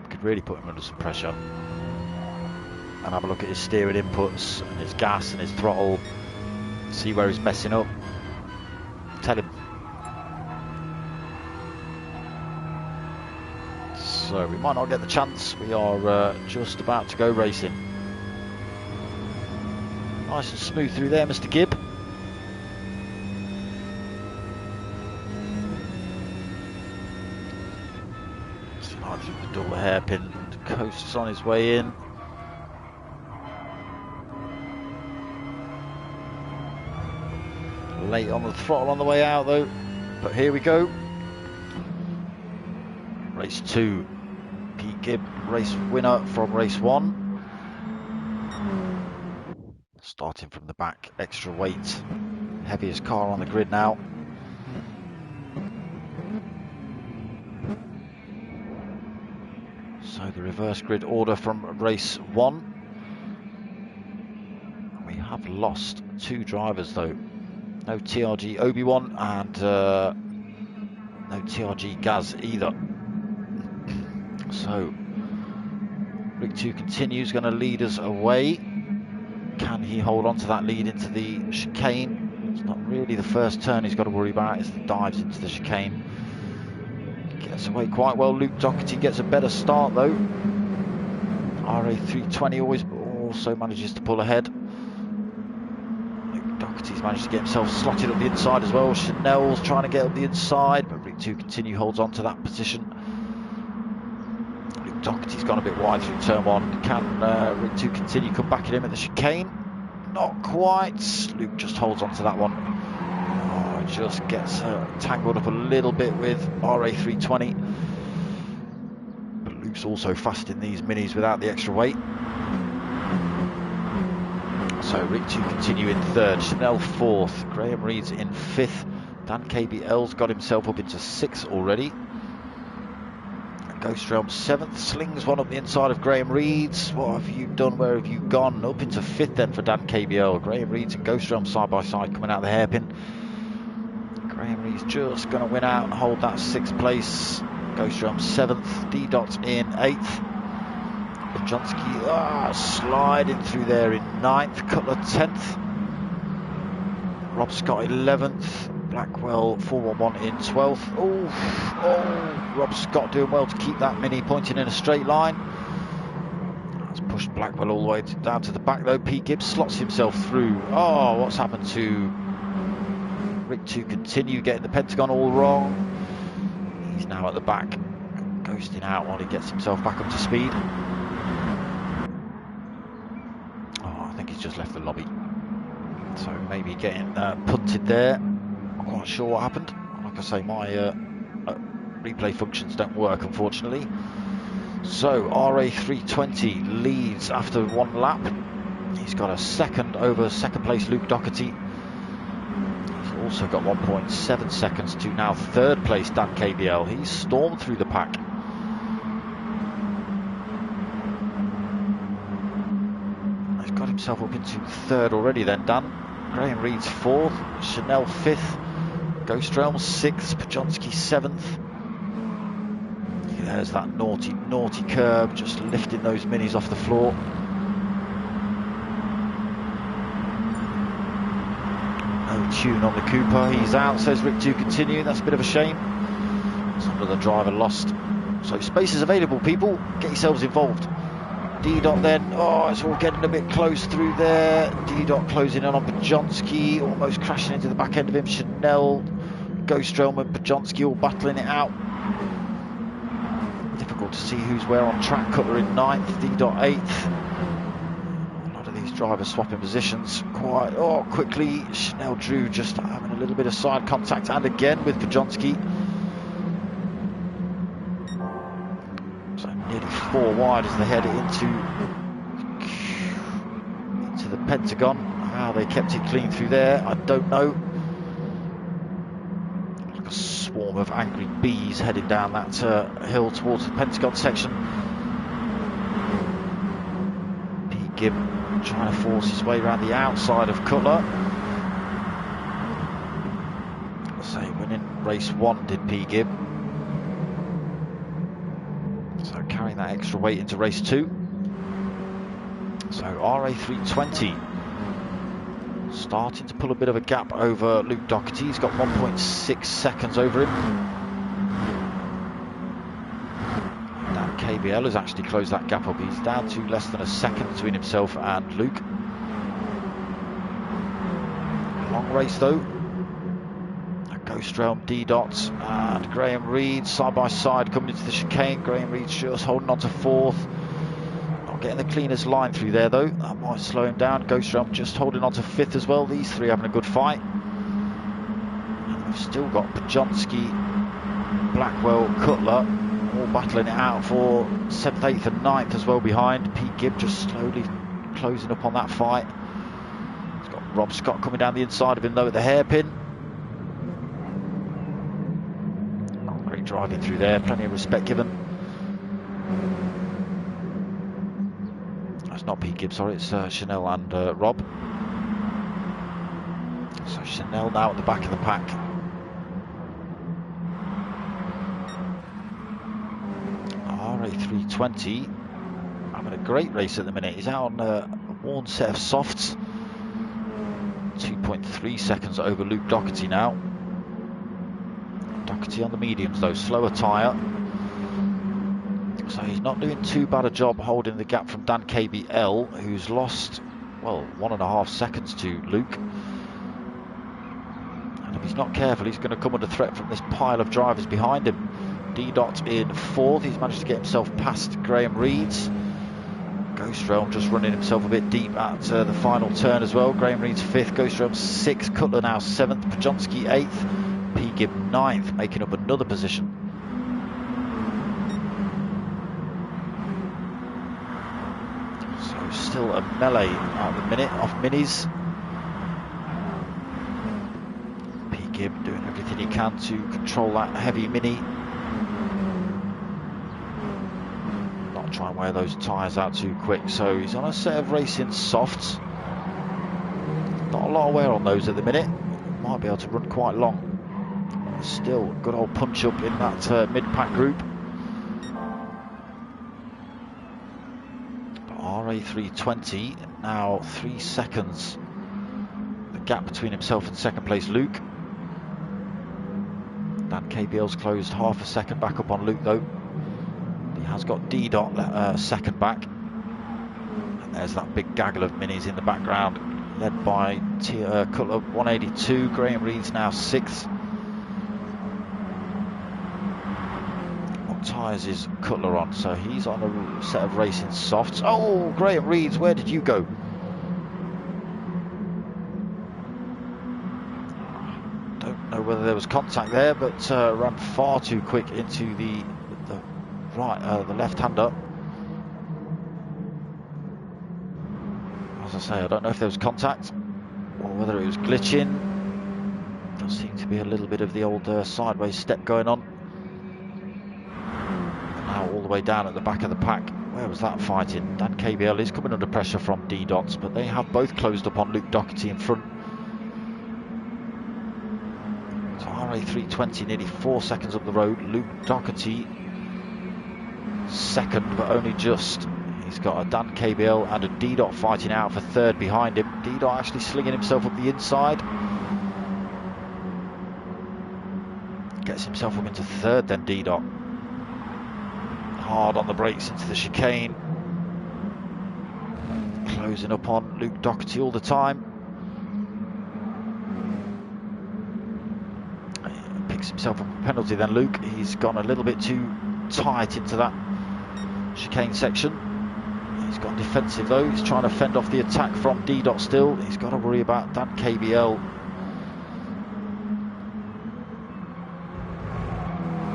We could really put him under some pressure and have a look at his steering inputs and his gas and his throttle. See where he's messing up. Tell him. So we might not get the chance. We are just about to go racing. Nice and smooth through there, Mr. Gibb. Slide through the double hairpin. Coasts on his way in. Late on the throttle on the way out though, but here we go. Race 2. Pete Gibb, race winner from race 1. Starting from the back, extra weight, heaviest car on the grid now. So the reverse grid order from race 1. We have lost 2 drivers though. No TRG Obi-Wan and no TRG Gaz either. So Rig 2 continues, going to lead us away. Can he hold on to that lead into the chicane? It's not really the first turn he's got to worry about, it's the dives into the chicane. Gets away quite well. Luke Doherty gets a better start though. RA320 always also manages to pull ahead. Luke Doherty's managed to get himself slotted up the inside as well. Chanel's trying to get up the inside, but Rig 2 continue holds on to that position. Luke Doherty's gone a bit wide through turn 1. Can Rig 2 continue come back at him at the chicane? Not quite. Luke just holds on to that one. Oh, just gets tangled up a little bit with RA320. But Luke's also fast in these minis without the extra weight. So Rig 2 continue in 3rd, Chanel 4th, Graham Reed's in 5th, Dan KBL's got himself up into 6th already. Ghost Realm 7th, slings one up the inside of Graham Reed's. What have you done? Where have you gone? Up into 5th then for Dan KBL. Graham Reed's and Ghost Realm side by side coming out of the hairpin. Graham Reed's just going to win out and hold that 6th place. Ghost Realm 7th, D-Dot in 8th. Bajonski sliding through there in 9th, Cutler 10th. Rob Scott 11th. Blackwell 411 in 12th. Oh, Rob Scott doing well to keep that mini pointing in a straight line. That's pushed Blackwell all the way down to the back though. Pete Gibbs slots himself through. Oh, what's happened to Rig 2? Continue getting the Pentagon all wrong. He's now at the back, ghosting out while he gets himself back up to speed. Oh, I think he's just left the lobby. So maybe getting punted there. Not quite sure what happened. Like I say, my replay functions don't work, unfortunately. So RA320 leads after 1 lap. He's got a 2nd over 2nd place Luke Doherty. He's also got 1.7 seconds to now 3rd place Dan KBL. He's stormed through the pack. He's got himself up into 3rd already then, Dan. Graham Reed's 4th, Chanel 5th, Ghost Realm 6th, Pajonski 7th. There's that naughty curb, just lifting those minis off the floor. No tune on the Cooper, he's out, says Rig 2 continue. That's a bit of a shame. Some of the driver lost. So space is available, people, get yourselves involved. D-Dot then, oh, it's all getting a bit close through there. D-Dot closing in on Bajonski, almost crashing into the back end of him. Chanel, Ghost Realm and Bajonski all battling it out. Difficult to see who's where on track. Cutler in 9th, D-Dot 8th. A lot of these drivers swapping positions quite quickly. Chanel Drew just having a little bit of side contact, and again with Bajonski. So nearly 4 wide as they head into the Pentagon. How they kept it clean through there, I don't know. Like a swarm of angry bees heading down that hill towards the Pentagon section. Pete Gibb trying to force his way around the outside of Cutler. So winning race 1 did Pete Gibb. So carrying that extra weight into race 2. So RA320 starting to pull a bit of a gap over Luke Doherty. He's got 1.6 seconds over him. Dan KBL has actually closed that gap up. He's down to less than a second between himself and Luke. Long race though. Ghost Realm, D-Dot and Graham Reed side by side coming into the chicane. Graham Reed just holding on to 4th. Not getting the cleanest line through there though. That might slow him down. Ghost Realm just holding on to 5th as well. These three having a good fight. you've still got Pajonski, Blackwell, Cutler all battling it out for 7th, 8th and 9th as well behind. Pete Gibb just slowly closing up on that fight. He's got Rob Scott coming down the inside of him though at the hairpin. Great driving through there, plenty of respect given. It's not Pete Gibb, sorry, it's Chanel and Rob. So Chanel now at the back of the pack. RA320 having a great race at the minute. He's out on a worn set of softs. 2.3 seconds over Luke Doherty now. Doherty on the mediums though, slower tyre. So he's not doing too bad a job holding the gap from Dan KBL, who's lost, well, 1.5 seconds to Luke. And if he's not careful, he's going to come under threat from this pile of drivers behind him. D-Dot in 4th, he's managed to get himself past Graham Reed's. Ghost Realm just running himself a bit deep at the final turn as well. Graham Reed's 5th, Ghost Realm 6th, Cutler now 7th, Pajonski 8th, P. Gibb 9th, making up another position. So still a melee at the minute off minis. P. Gibb doing everything he can to control that heavy mini. Try and wear those tyres out too quick. So he's on a set of racing softs. Not a lot of wear on those at the minute. Might be able to run quite long. Still good old punch up in that mid-pack group. But RA320 now 3 seconds. The gap between himself and second place Luke. Dan KBL's closed half a second back up on Luke though. Has got D-Dot second back, and there's that big gaggle of minis in the background led by Cutler 182. Graham Reed's now 6th. What tyres is Cutler on? So he's on a set of racing softs. Oh, Graham Reed's, where did you go? Don't know whether there was contact there, but ran far too quick into the right, the left-hander. As I say, I don't know if there was contact or whether it was glitching. There seems to be a little bit of the old sideways step going on. And now all the way down at the back of the pack. Where was that fighting? Dan KBL is coming under pressure from D-Dots, but they have both closed up on Luke Doherty in front. So RA320 nearly 4 seconds up the road. Luke Doherty 2nd, but only just. He's got a Dan KBL and a D-Dot fighting out for 3rd behind him. D-Dot actually slinging himself up the inside. Gets himself up into 3rd then, D-Dot. Hard on the brakes into the chicane. Closing up on Luke Doherty all the time. He picks himself up a penalty then, Luke. He's gone a little bit too tight into that chicane section. He's got defensive though. He's trying to fend off the attack from D-Dot still. He's got to worry about Dan KBL.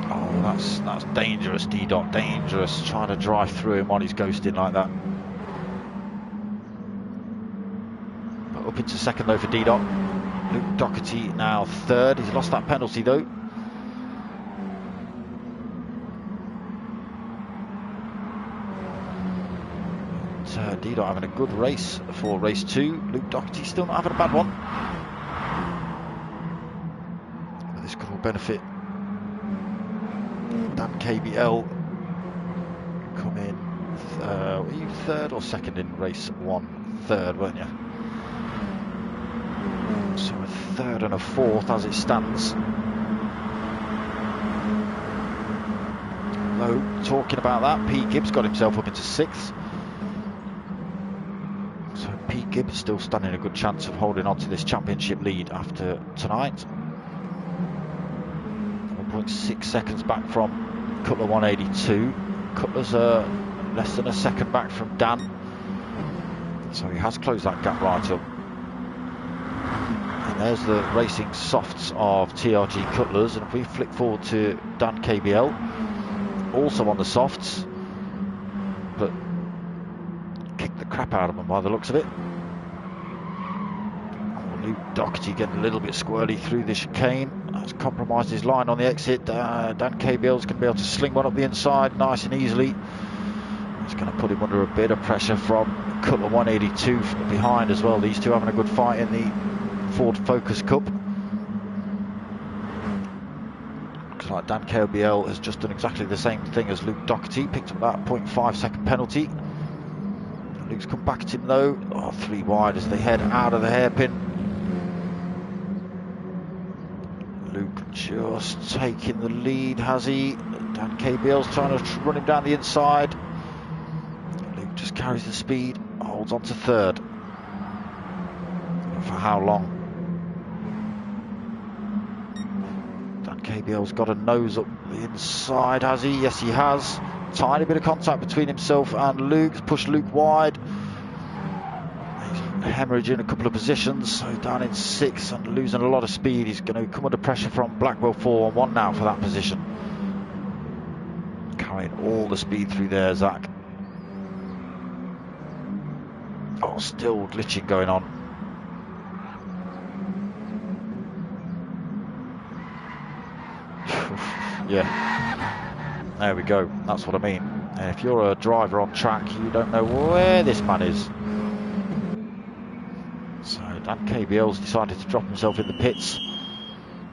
Oh, that's dangerous, D-Dot, dangerous. Trying to drive through him while he's ghosting like that. But up into 2nd though for D-Dot. Luke Doherty now 3rd. He's lost that penalty though. D-Dot having a good race for race 2. Luke Doherty still not having a bad one. But this could all benefit Dan KBL. Come in, were you 3rd or 2nd in race 1? 3rd, weren't you? So a 3rd and a 4th as it stands. Though, talking about that, Pete Gibbs got himself up into 6th. Pete Gibb still standing a good chance of holding on to this championship lead after tonight. 1.6 seconds back from Cutler 182. Cutler's less than a second back from Dan. So he has closed that gap right up. And There's the racing softs of TRG Cutlers, and if we flick forward to Dan KBL, also on the softs, but kicked the crap out of them by the looks of it. Luke Doherty getting a little bit squirrely through the chicane. That's compromised his line on the exit. Dan KBL's going to be able to sling one up the inside nice and easily. It's going to put him under a bit of pressure from Cutler 182 from behind as well. These two having a good fight in the Ford Focus Cup. Looks like Dan KBL has just done exactly the same thing as Luke Doherty. Picked up that 0.5 second penalty. Luke's come back at him though. 3 wide as they head out of the hairpin. Luke just taking the lead, has he? Dan KBL's trying to run him down the inside. Luke just carries the speed, holds on to third. For how long? Dan KBL's got a nose up the inside, has he? Yes, he has. Tiny bit of contact between himself and Luke. Pushed Luke wide. He's hemorrhaging a couple of positions, so down in 6th and losing a lot of speed. He's going to come under pressure from Blackwell 4-1 now for that position. Carrying all the speed through there, Zach. Oh, still glitching going on. Yeah, there we go. That's what I mean. If you're a driver on track, you don't know where this man is. So Dan KBL's decided to drop himself in the pits,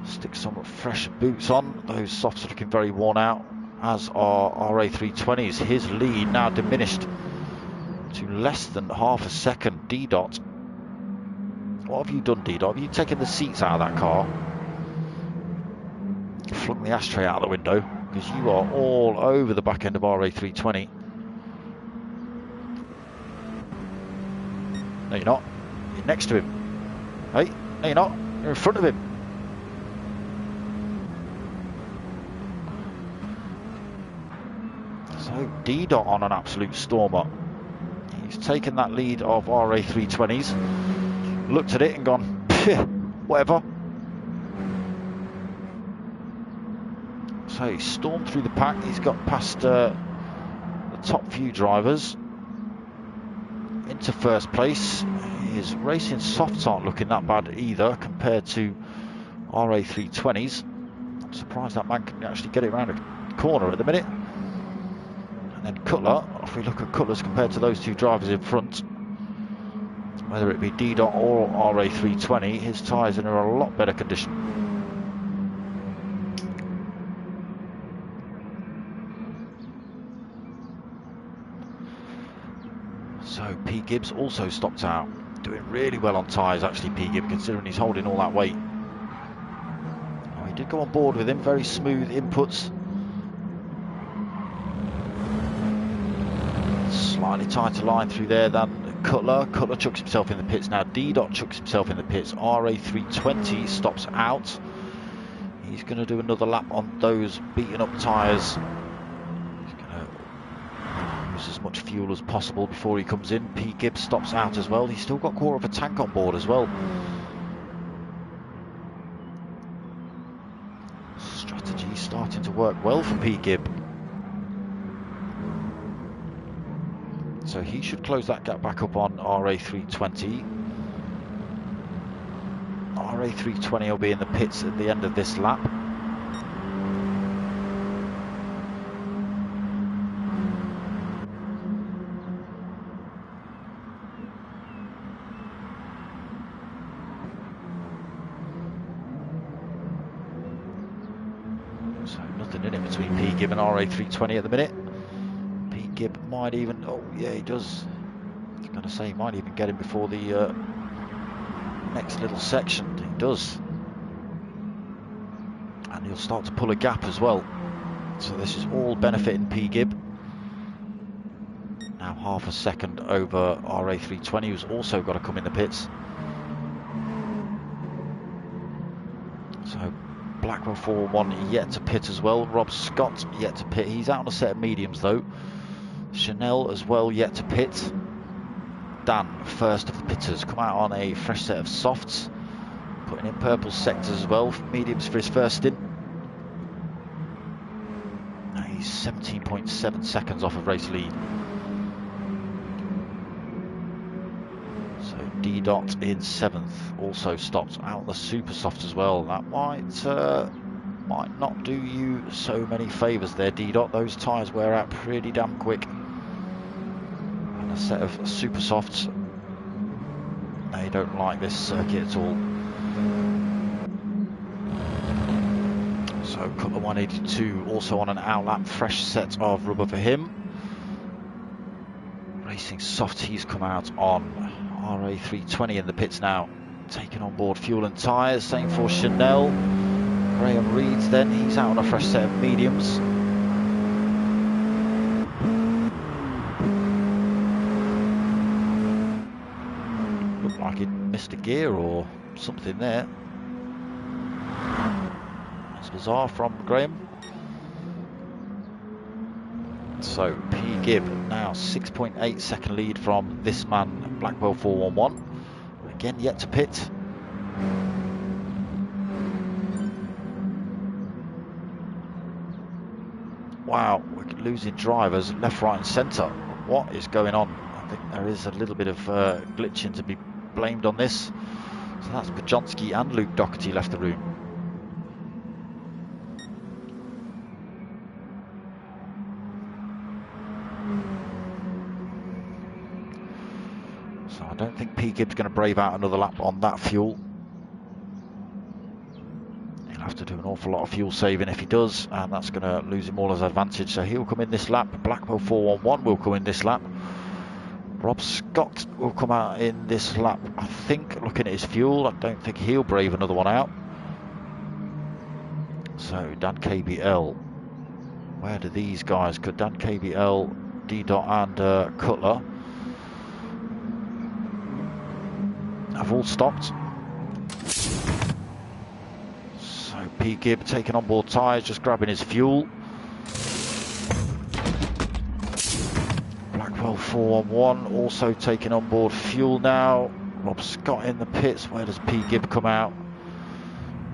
stick some fresh boots on. Those softs are looking very worn out, as are RA320s. His lead now diminished to less than half a second. D-Dot, what have you done, D-Dot? Have you taken the seats out of that car? Flung the ashtray out the window, because you are all over the back end of RA320. No, you're not. You're next to him. Hey, no, you're not. You're in front of him. So D-Dot on an absolute stormer. He's taken that lead of RA320s, looked at it and gone, whatever. So he's stormed through the pack. He's got past the top few drivers into first place. His racing softs aren't looking that bad either compared to RA320s. I'm surprised that man can actually get it around a corner at the minute. And then Cutler, if we look at Cutler's compared to those two drivers in front, whether it be D-Dot or RA320, his tyres are in a lot better condition. So P. Gibbs also stopped out, doing really well on tyres actually, P. Gibbs, considering he's holding all that weight. Oh, he did go on board with him, very smooth inputs. Slightly tighter line through there than Cutler. Cutler chucks himself in the pits now. D-Dot chucks himself in the pits. RA320 stops out. He's going to do another lap on those beaten up tyres. As much fuel as possible before he comes in. P. Gibbs stops out as well. He's still got quarter of a tank on board as well. Strategy starting to work well for P. Gibb. So he should close that gap back up on RA320. RA320 will be in the pits at the end of this lap. Gibb and RA320 at the minute. P. Gibb might even, oh yeah, he does. I was going to say he might even get him before the next little section. He does, and he'll start to pull a gap as well. So this is all benefiting P. Gibb. Now half a second over RA320, who's also got to come in the pits. So Blackwell 4-1 yet to pit as well. Rob Scott yet to pit. He's out on a set of mediums though. Chanel as well yet to pit. Dan, first of the pitters, come out on a fresh set of softs. putting in purple sectors as well, mediums for his first stint. He's 17.7 seconds off of race lead. So D-Dot in 7th, also stopped out the super soft as well. That might not do you so many favours there, D-Dot. Those tyres wear out pretty damn quick. And a set of super softs, they don't like this circuit at all. So Cutler 182 also on an outlap, fresh set of rubber for him. Racing soft, he's come out on RA320 in the pits now, taking on board fuel and tyres. Same for Chanel. Graham Reed's then, he's out on a fresh set of mediums. Looked like he'd missed a gear or something there. That's bizarre from Graham. So P. Gibb now 6.8 second lead from this man, Blackwell 411. Again, yet to pit. Wow, we're losing drivers left, right and centre. What is going on? I think there is a little bit of glitching to be blamed on this. So that's Bajonski and Luke Doherty left the room. So I don't think P. Gibb's going to brave out another lap on that fuel. He'll have to do an awful lot of fuel saving if he does, and that's going to lose him all his advantage. So he'll come in this lap. Blackwell 411 will come in this lap. Rob Scott will come out in this lap. I think, looking at his fuel, I don't think he'll brave another one out. So Dan KBL, where do these guys go? Dan KBL, D-Dot and Cutler have all stopped. So P. Gibb taking on board tyres, just grabbing his fuel. Blackwell 411 also taking on board fuel now. Rob Scott in the pits. Where does P. Gibb come out?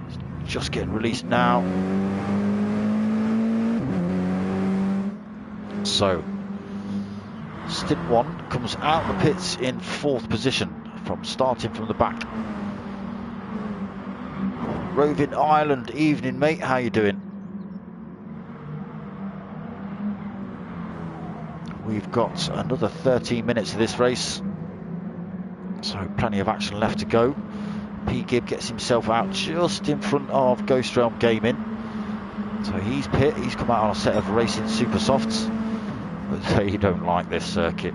He's just getting released now. So stint 1 comes out the pits in 4th position, from starting from the back. Roving Ireland, evening mate, how you doing? We've got another 13 minutes of this race, so plenty of action left to go. P. Gibb gets himself out just in front of Ghost Realm Gaming. So he's pit, he's come out on a set of racing super softs, but they don't like this circuit.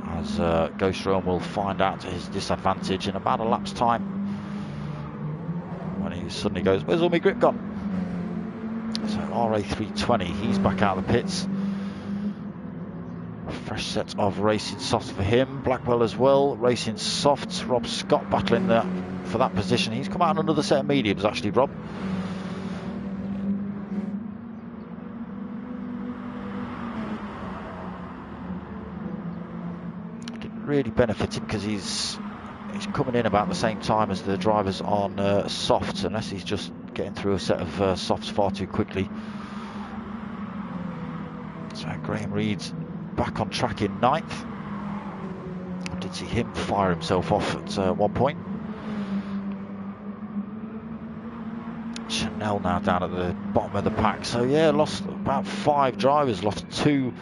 As Ghost Realm will find out to his disadvantage in about a lap's time, when he suddenly goes, where's all my grip gone? So RA320, he's back out of the pits. Fresh set of racing softs for him. Blackwell as well, racing softs. Rob Scott battling for that position. He's come out on another set of mediums actually, Rob. Really benefit him because he's coming in about the same time as the drivers on softs, unless he's just getting through a set of softs far too quickly. So Graham Reed's back on track in 9th. I did see him fire himself off at one point. Chanel now down at the bottom of the pack. So yeah, lost about 5 drivers, lost 2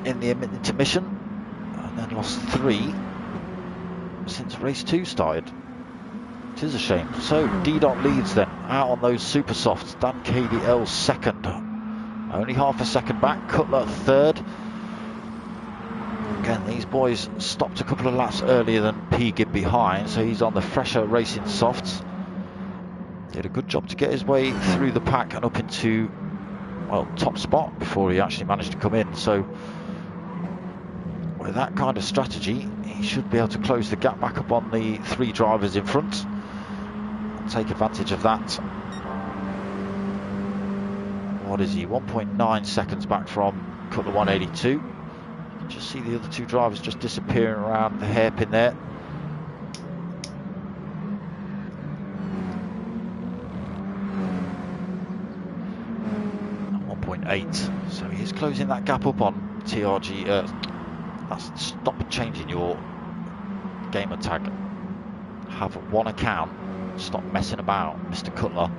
in the intermission. Then lost 3 since race 2 started. It is a shame. So D-Dot leads then, out on those super softs. Dan KBL 2nd, only half a second back. Cutler 3rd. Again, these boys stopped a couple of laps earlier than P. Gibb behind, so he's on the fresher racing softs. Did a good job to get his way through the pack and up into, well, top spot before he actually managed to come in. So with that kind of strategy, he should be able to close the gap back up on the 3 drivers in front and take advantage of that. What is he? 1.9 seconds back from Cutler 182. You can just see the other 2 drivers just disappearing around the hairpin there. 1.8. So he is closing that gap up on TRG. That's stop changing your gamer tag. Have one account. Stop messing about, Mr. Cutler.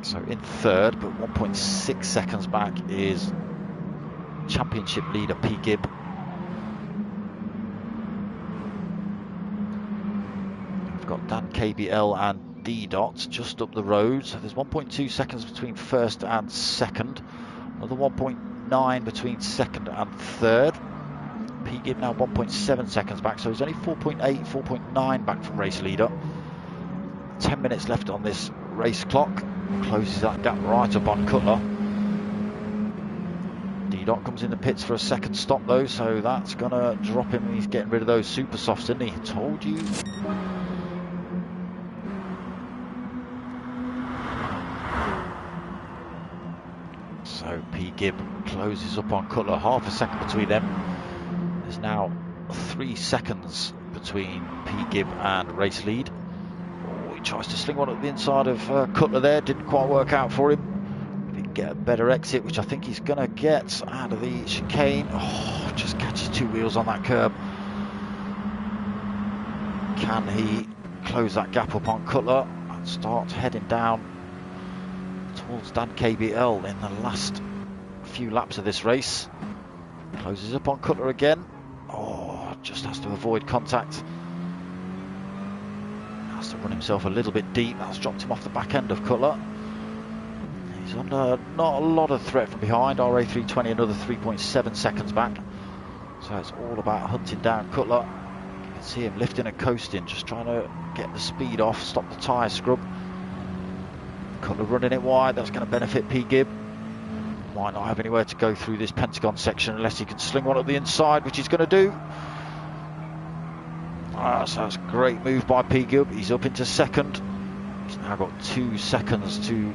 So in third, but 1.6 seconds back is championship leader P. Gibb. We've got Dan KBL and D. Dot just up the road. So there's 1.2 seconds between first and second. Another 1.9 between second and third. P. Gibb now 1.7 seconds back, so he's only 4.8, 4.9 back from race leader. 10 minutes left on this race clock. Closes that gap right up on Cutler. D-Dot comes in the pits for a second stop though, so that's going to drop him. He's getting rid of those super softs, didn't he? Told you. So P. Gibb closes up on Cutler, half a second between them. There's now 3 seconds between P. Gibb and race lead. Oh, he tries to sling one at the inside of Cutler there, didn't quite work out for him. He can get a better exit, which I think he's going to get out of the chicane. Oh, just catches 2 wheels on that curb. Can he close that gap up on Cutler and start heading down towards Dan KBL in the last few laps of this race? Closes up on Cutler again. Oh, just has to avoid contact. Has to run himself a little bit deep. That's dropped him off the back end of Cutler. He's under not a lot of threat from behind. RA320 another 3.7 seconds back. So it's all about hunting down Cutler. You can see him lifting and coasting, just trying to get the speed off, stop the tyre scrub. Cutler running it wide. That's going to benefit P. Gibb. Might not have anywhere to go through this Pentagon section unless he can sling one up the inside, which he's going to do. So that's a great move by P. Gibb. He's up into second. He's now got 2 seconds to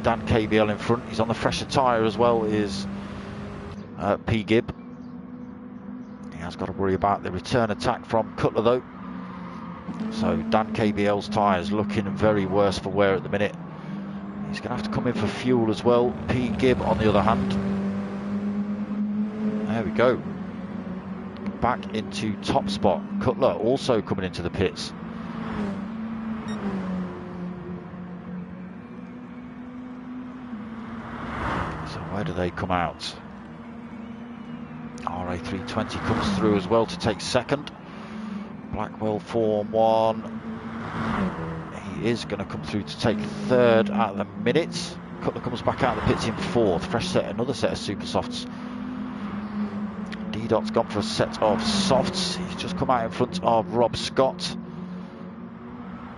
Dan KBL in front. He's on the fresher tyre as well, is P. Gibb. He has got to worry about the return attack from Cutler though. So Dan KBL's tyres looking very worse for wear at the minute. He's going to have to come in for fuel as well. P. Gibb, on the other hand. There we go. Back into top spot. Cutler also coming into the pits. So where do they come out? RA320 comes through as well to take second. Blackwell Form 1. He is going to come through to take third at the minute. Cutler comes back out of the pits in fourth. Fresh set, another set of super softs. D-Dot's gone for a set of softs. He's just come out in front of Rob Scott.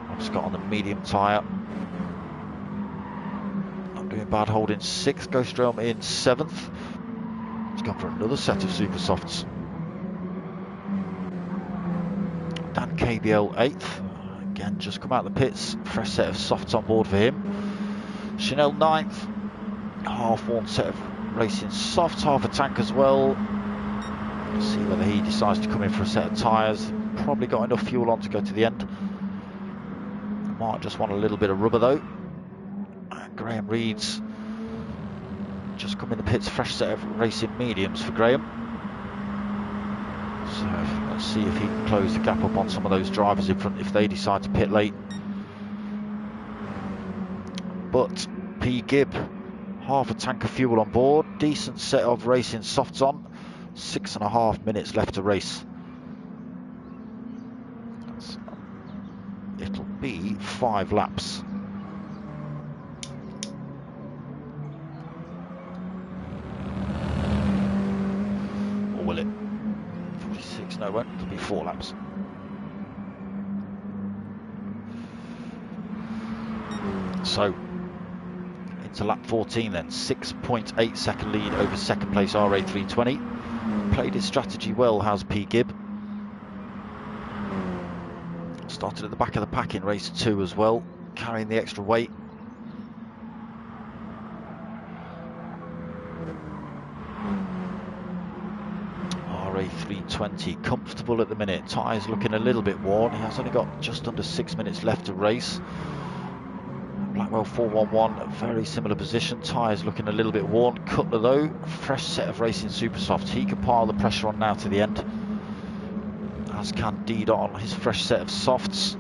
Rob Scott on the medium tyre. Not doing bad, holding sixth. Ghostdrome in seventh. He's gone for another set of super softs. Dan KBL eighth. Again, just come out of the pits. Fresh set of softs on board for him. Chanel ninth. Half one set of racing softs, half a tank as well. Let's see whether he decides to come in for a set of tyres. Probably got enough fuel on to go to the end. Might just want a little bit of rubber though. And Graham Reed's just come in the pits. Fresh set of racing mediums for Graham. So let's see if he can close the gap up on some of those drivers in front if they decide to pit late. But P. Gibb, half a tank of fuel on board, decent set of racing softs on, 6.5 minutes left to race. It'll be 5 laps. Or will it? 46, no it won't, it'll be 4 laps. So into lap 14 then, 6.8 second lead over second place RA320. Played his strategy well, has P. Gibb. Started at the back of the pack in race 2 as well, carrying the extra weight. RA320 comfortable at the minute, tyres looking a little bit worn. He has only got just under 6 minutes left to race. Blackwell 411, very similar position. Tyres looking a little bit worn. Cutler though, fresh set of racing super softs. He can pile the pressure on now to the end, as can D-Dot on his fresh set of softs.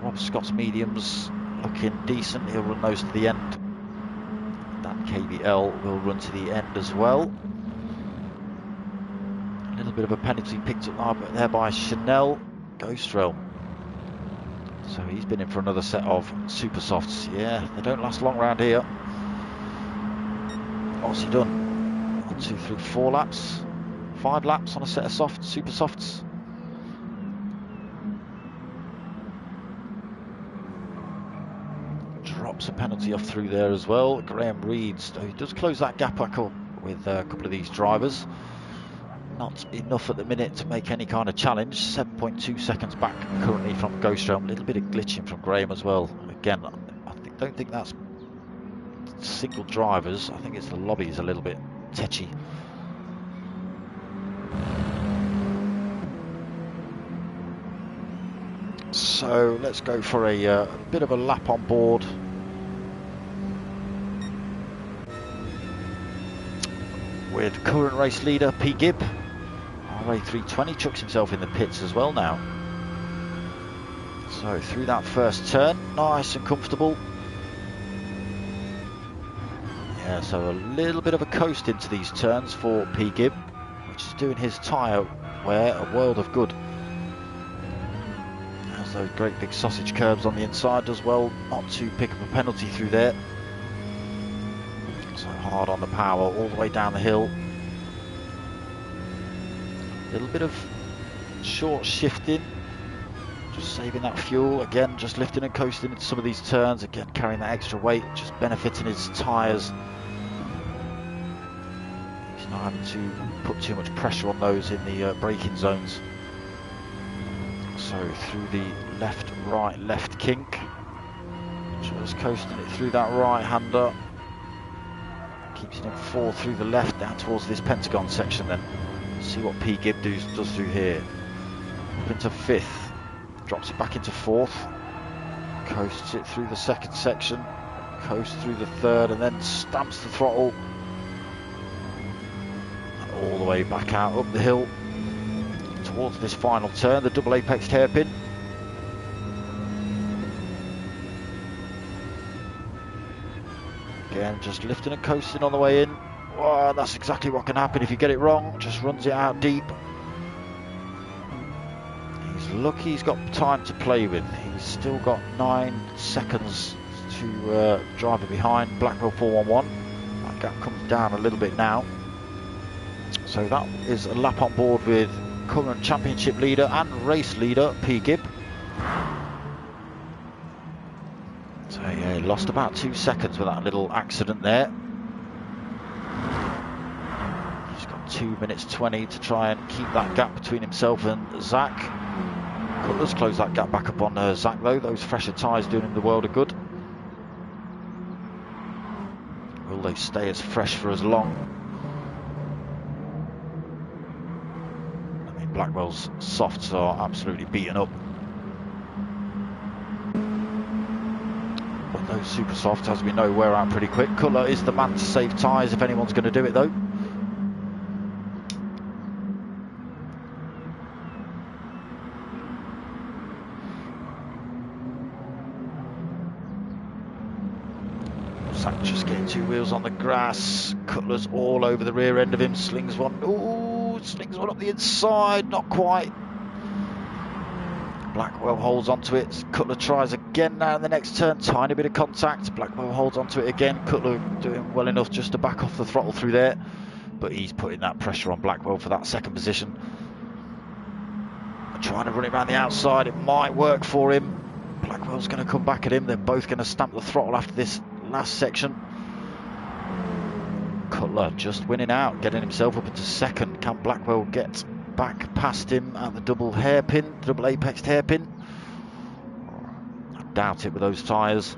Rob Scott's mediums looking decent. He'll run those to the end. That KBL will run to the end as well. A little bit of a penalty picked up there by Chanel Ghostrel. So he's been in for another set of super softs. Yeah, they don't last long around here. What's he done? 1, 2, 3, 4 laps. 5 laps on a set of super softs. Drops a penalty off through there as well. Graham Reeds, he does close that gap back up with a couple of these drivers. Not enough at the minute to make any kind of challenge. 7.2 seconds back currently from Ghostrel. A little bit of glitching from Graham as well. Again, don't think that's single drivers. I think it's the lobby is a little bit tetchy. So let's go for a bit of a lap on board. With current race leader P. Gibb. RA320 chucks himself in the pits as well now. So through that first turn, nice and comfortable. Yeah, so a little bit of a coast into these turns for P. Gibb, which is doing his tyre wear a world of good. Has those great big sausage curbs on the inside as well, not to pick up a penalty through there. So hard on the power all the way down the hill. A little bit of short shifting, just saving that fuel. Again, just lifting and coasting into some of these turns. Again, carrying that extra weight, just benefiting his tyres. He's not having to put too much pressure on those in the braking zones. So through the left, right, left kink. Just coasting it through that right-hander. Keeps it in 4 through the left, down towards this pentagon section then. See what P. Gibb does through here. Up into 5th, drops it back into 4th, coasts it through the 2nd section, coasts through the 3rd, and then stamps the throttle and all the way back out up the hill towards this final turn, the double apexed hairpin. Again, just lifting and coasting on the way in. Oh, that's exactly what can happen if you get it wrong. Just runs it out deep. He's lucky he's got time to play with. He's still got 9 seconds to drive it behind Blackwell 411. That gap comes down a little bit now. So that is a lap on board with current championship leader and race leader P. Gibb. So yeah, he lost about 2 seconds with that little accident there. 2 minutes 20 to try and keep that gap between himself and Zach. Cutler's closed that gap back up on Zach though. Those fresher tyres doing him the world of good. Will they stay as fresh for as long? I mean, Blackwell's softs are absolutely beaten up. But those super softs, as we know, wear out pretty quick. Cutler is the man to save tyres if anyone's going to do it though. Just getting 2 wheels on the grass. Cutler's all over the rear end of him. Slings one. Ooh, slings one up the inside. Not quite. Blackwell holds onto it. Cutler tries again now in the next turn. Tiny bit of contact. Blackwell holds onto it again. Cutler doing well enough just to back off the throttle through there. But he's putting that pressure on Blackwell for that 2nd position. Trying to run it around the outside. It might work for him. Blackwell's going to come back at him. They're both going to stamp the throttle after this last section. Cutler just winning out, getting himself up into 2nd. Can Blackwell get back past him at the double hairpin, double apexed hairpin? I doubt it with those tyres.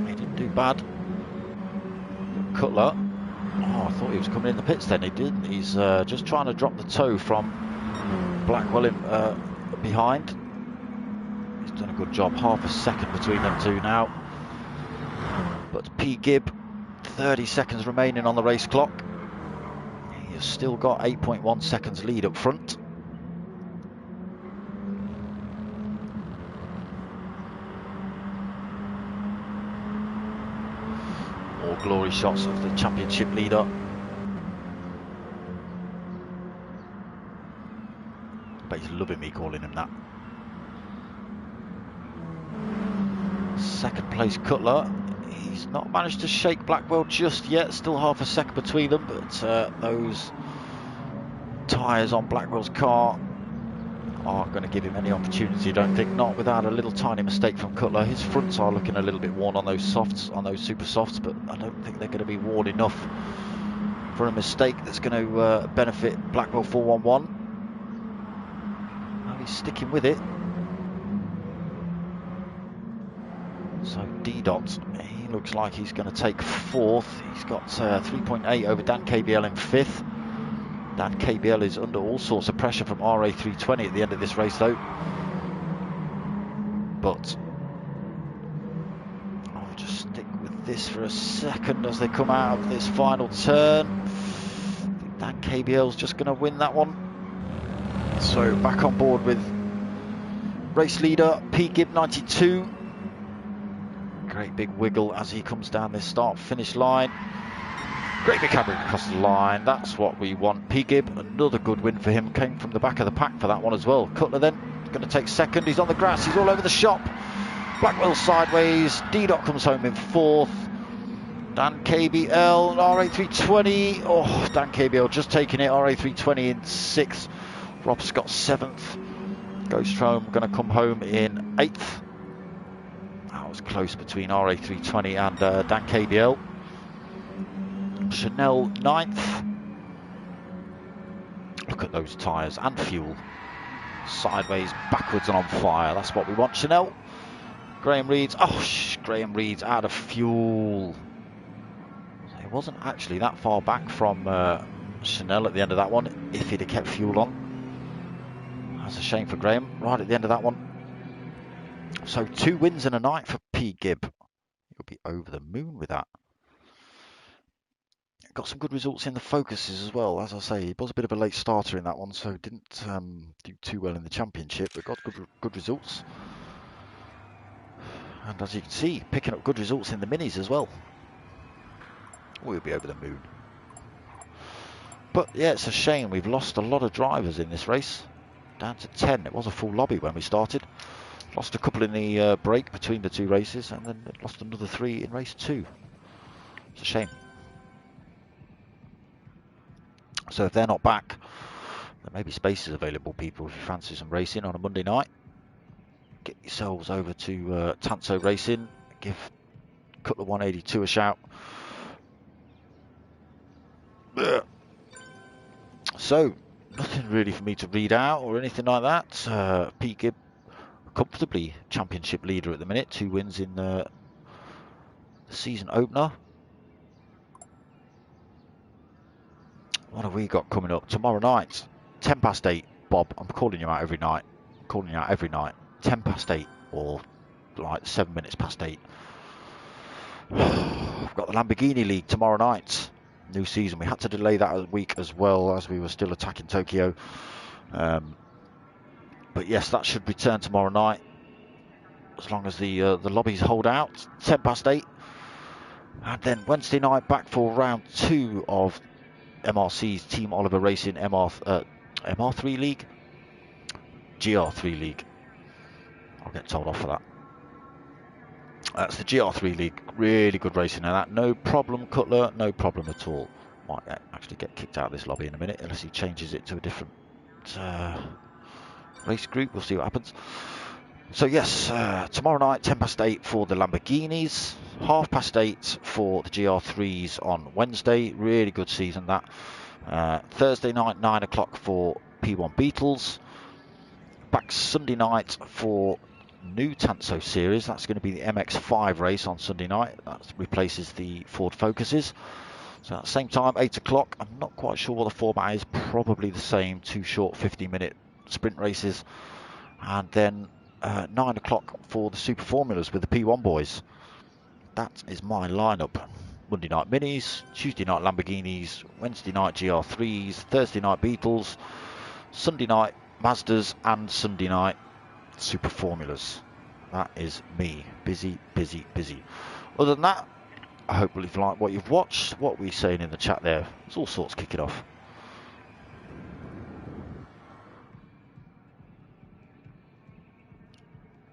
He didn't do bad. Cutler, oh, thought he was coming in the pits then. He didn't. He's just trying to drop the toe from Blackwell in, behind. He's done a good job. Half a second between them two now. But P. Gibb, 30 seconds remaining on the race clock. He's still got 8.1 seconds lead up front. More glory shots of the championship leader. But he's loving me calling him that. Second place Cutler. He's not managed to shake Blackwell just yet. Still half a second between them, but those tyres on Blackwell's car aren't going to give him any opportunity, I don't think. Not without a little tiny mistake from Cutler. His fronts are looking a little bit worn on those softs, on those super softs, but I don't think they're going to be worn enough for a mistake that's going to benefit Blackwell 411. Well, he's sticking with it. So D-Dot, he looks like he's going to take fourth. He's got 3.8 over Dan KBL in fifth. Dan KBL is under all sorts of pressure from RA320 at the end of this race though. But I'll just stick with this for a second as they come out of this final turn. I think Dan KBL's just going to win that one. So back on board with race leader P. Gibb 92. Great big wiggle as he comes down this start-finish line. Great big hammering across the line. That's what we want. P. Gibb, another good win for him. Came from the back of the pack for that one as well. Cutler then going to take second. He's on the grass. He's all over the shop. Blackwell sideways. D-Dot comes home in fourth. Dan KBL, RA320. Oh, Dan KBL just taking it. RA320 in sixth. Rob Scott seventh. Ghost Home going to come home in eighth. That was close between RA320 and Dan KBL. Chanel 9th. Look at those tyres and fuel. Sideways, backwards and on fire. That's what we want, Chanel. Graham Reed's, Graham Reed's out of fuel. It wasn't actually that far back from Chanel at the end of that one, if he'd have kept fuel on. That's a shame for Graham, right at the end of that one. So 2 wins in a night for P. Gibb. He'll be over the moon with that. Got some good results in the focuses as well. As I say, he was a bit of a late starter in that one, so didn't do too well in the championship, but got good results. And as you can see, picking up good results in the minis as well. We'll be over the moon. But yeah, it's a shame. We've lost a lot of drivers in this race. Down to 10. It was a full lobby when we started. Lost a couple in the break between the 2 races, and then lost another 3 in race 2. It's a shame. So if they're not back, there may be spaces available, people, if you fancy some racing on a Monday night. Get yourselves over to TANSO Racing. Give Cutler 182 a shout. So, nothing really for me to read out or anything like that. P. Gibb, comfortably championship leader at the minute. 2 wins in the season opener. What have we got coming up? Tomorrow night, 10 past 8. Bob, I'm calling you out every night. 10 past 8 or like 7 minutes past 8. I've got the Lamborghini League tomorrow night. New season. We had to delay that a week as well as we were still attacking Tokyo. But yes, that should return tomorrow night. As long as the lobbies hold out. 10 past 8. And then Wednesday night back for round 2 of MRC's Team Oliver Racing MR3 League, GR3 League. I'll get told off for that. That's the GR3 League. Really good racing in that. No problem, Cutler. No problem at all. Might actually get kicked out of this lobby in a minute unless he changes it to a different race group. We'll see what happens. So yes, tomorrow night 10 past 8 for the Lamborghinis, 8:30 for the GR3s on Wednesday. Really good season that. Thursday night 9 o'clock for P1 Beetles. Back Sunday night for new TANSO series. That's going to be the MX5 race on Sunday night. That replaces the Ford Focuses. So at the same time, 8 o'clock, I'm not quite sure what the format is, probably the same, 2 short 15-minute sprint races. And then 9 o'clock for the Super Formulas with the P1 boys. That is my lineup. Monday night Minis, Tuesday night Lamborghinis, Wednesday night GR3s, Thursday night Beetles, Sunday night Mazdas, and Sunday night Super Formulas. That is me. Busy, busy, busy. Other than that, I hope you've liked what you've watched. What were we saying in the chat there? There's all sorts kicking off.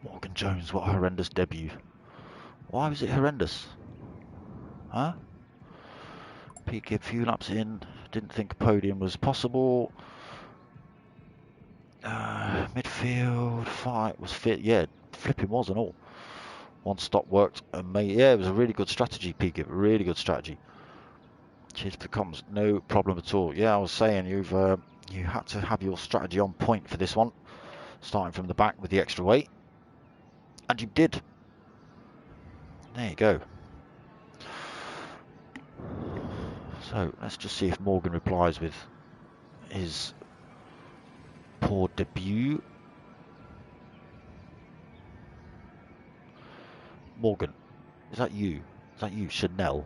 Morgan Jones, what a horrendous debut. Why was it horrendous? Huh? Peak a few laps in. Didn't think a podium was possible. Midfield fight was fit. Yeah, flipping was and all. One stop worked and made. Yeah, it was a really good strategy, Peak. Really good strategy. Cheers for the comms. No problem at all. Yeah, I was saying you had to have your strategy on point for this one, starting from the back with the extra weight, and you did. There you go. So let's just see if Morgan replies with his poor debut. Morgan, is that you? Is that you, Chanel?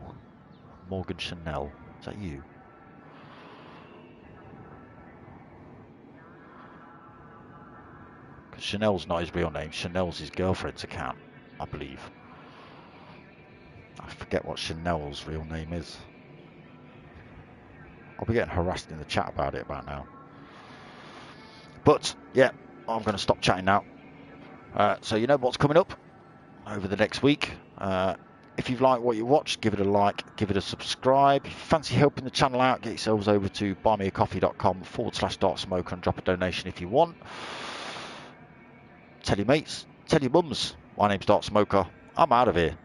Morgan Chanel, is that you? Because Chanel's not his real name. Chanel's his girlfriend's account, I believe. I forget what Chanel's real name is. I'll be getting harassed in the chat about it now. But yeah, I'm going to stop chatting now. So you know what's coming up over the next week. If you've liked what you watched, give it a like, give it a subscribe. If you fancy helping the channel out, get yourselves over to buymeacoffee.com/darksmoka and drop a donation if you want. Tell your mates, tell your mums. My name's Darksmoka. I'm out of here.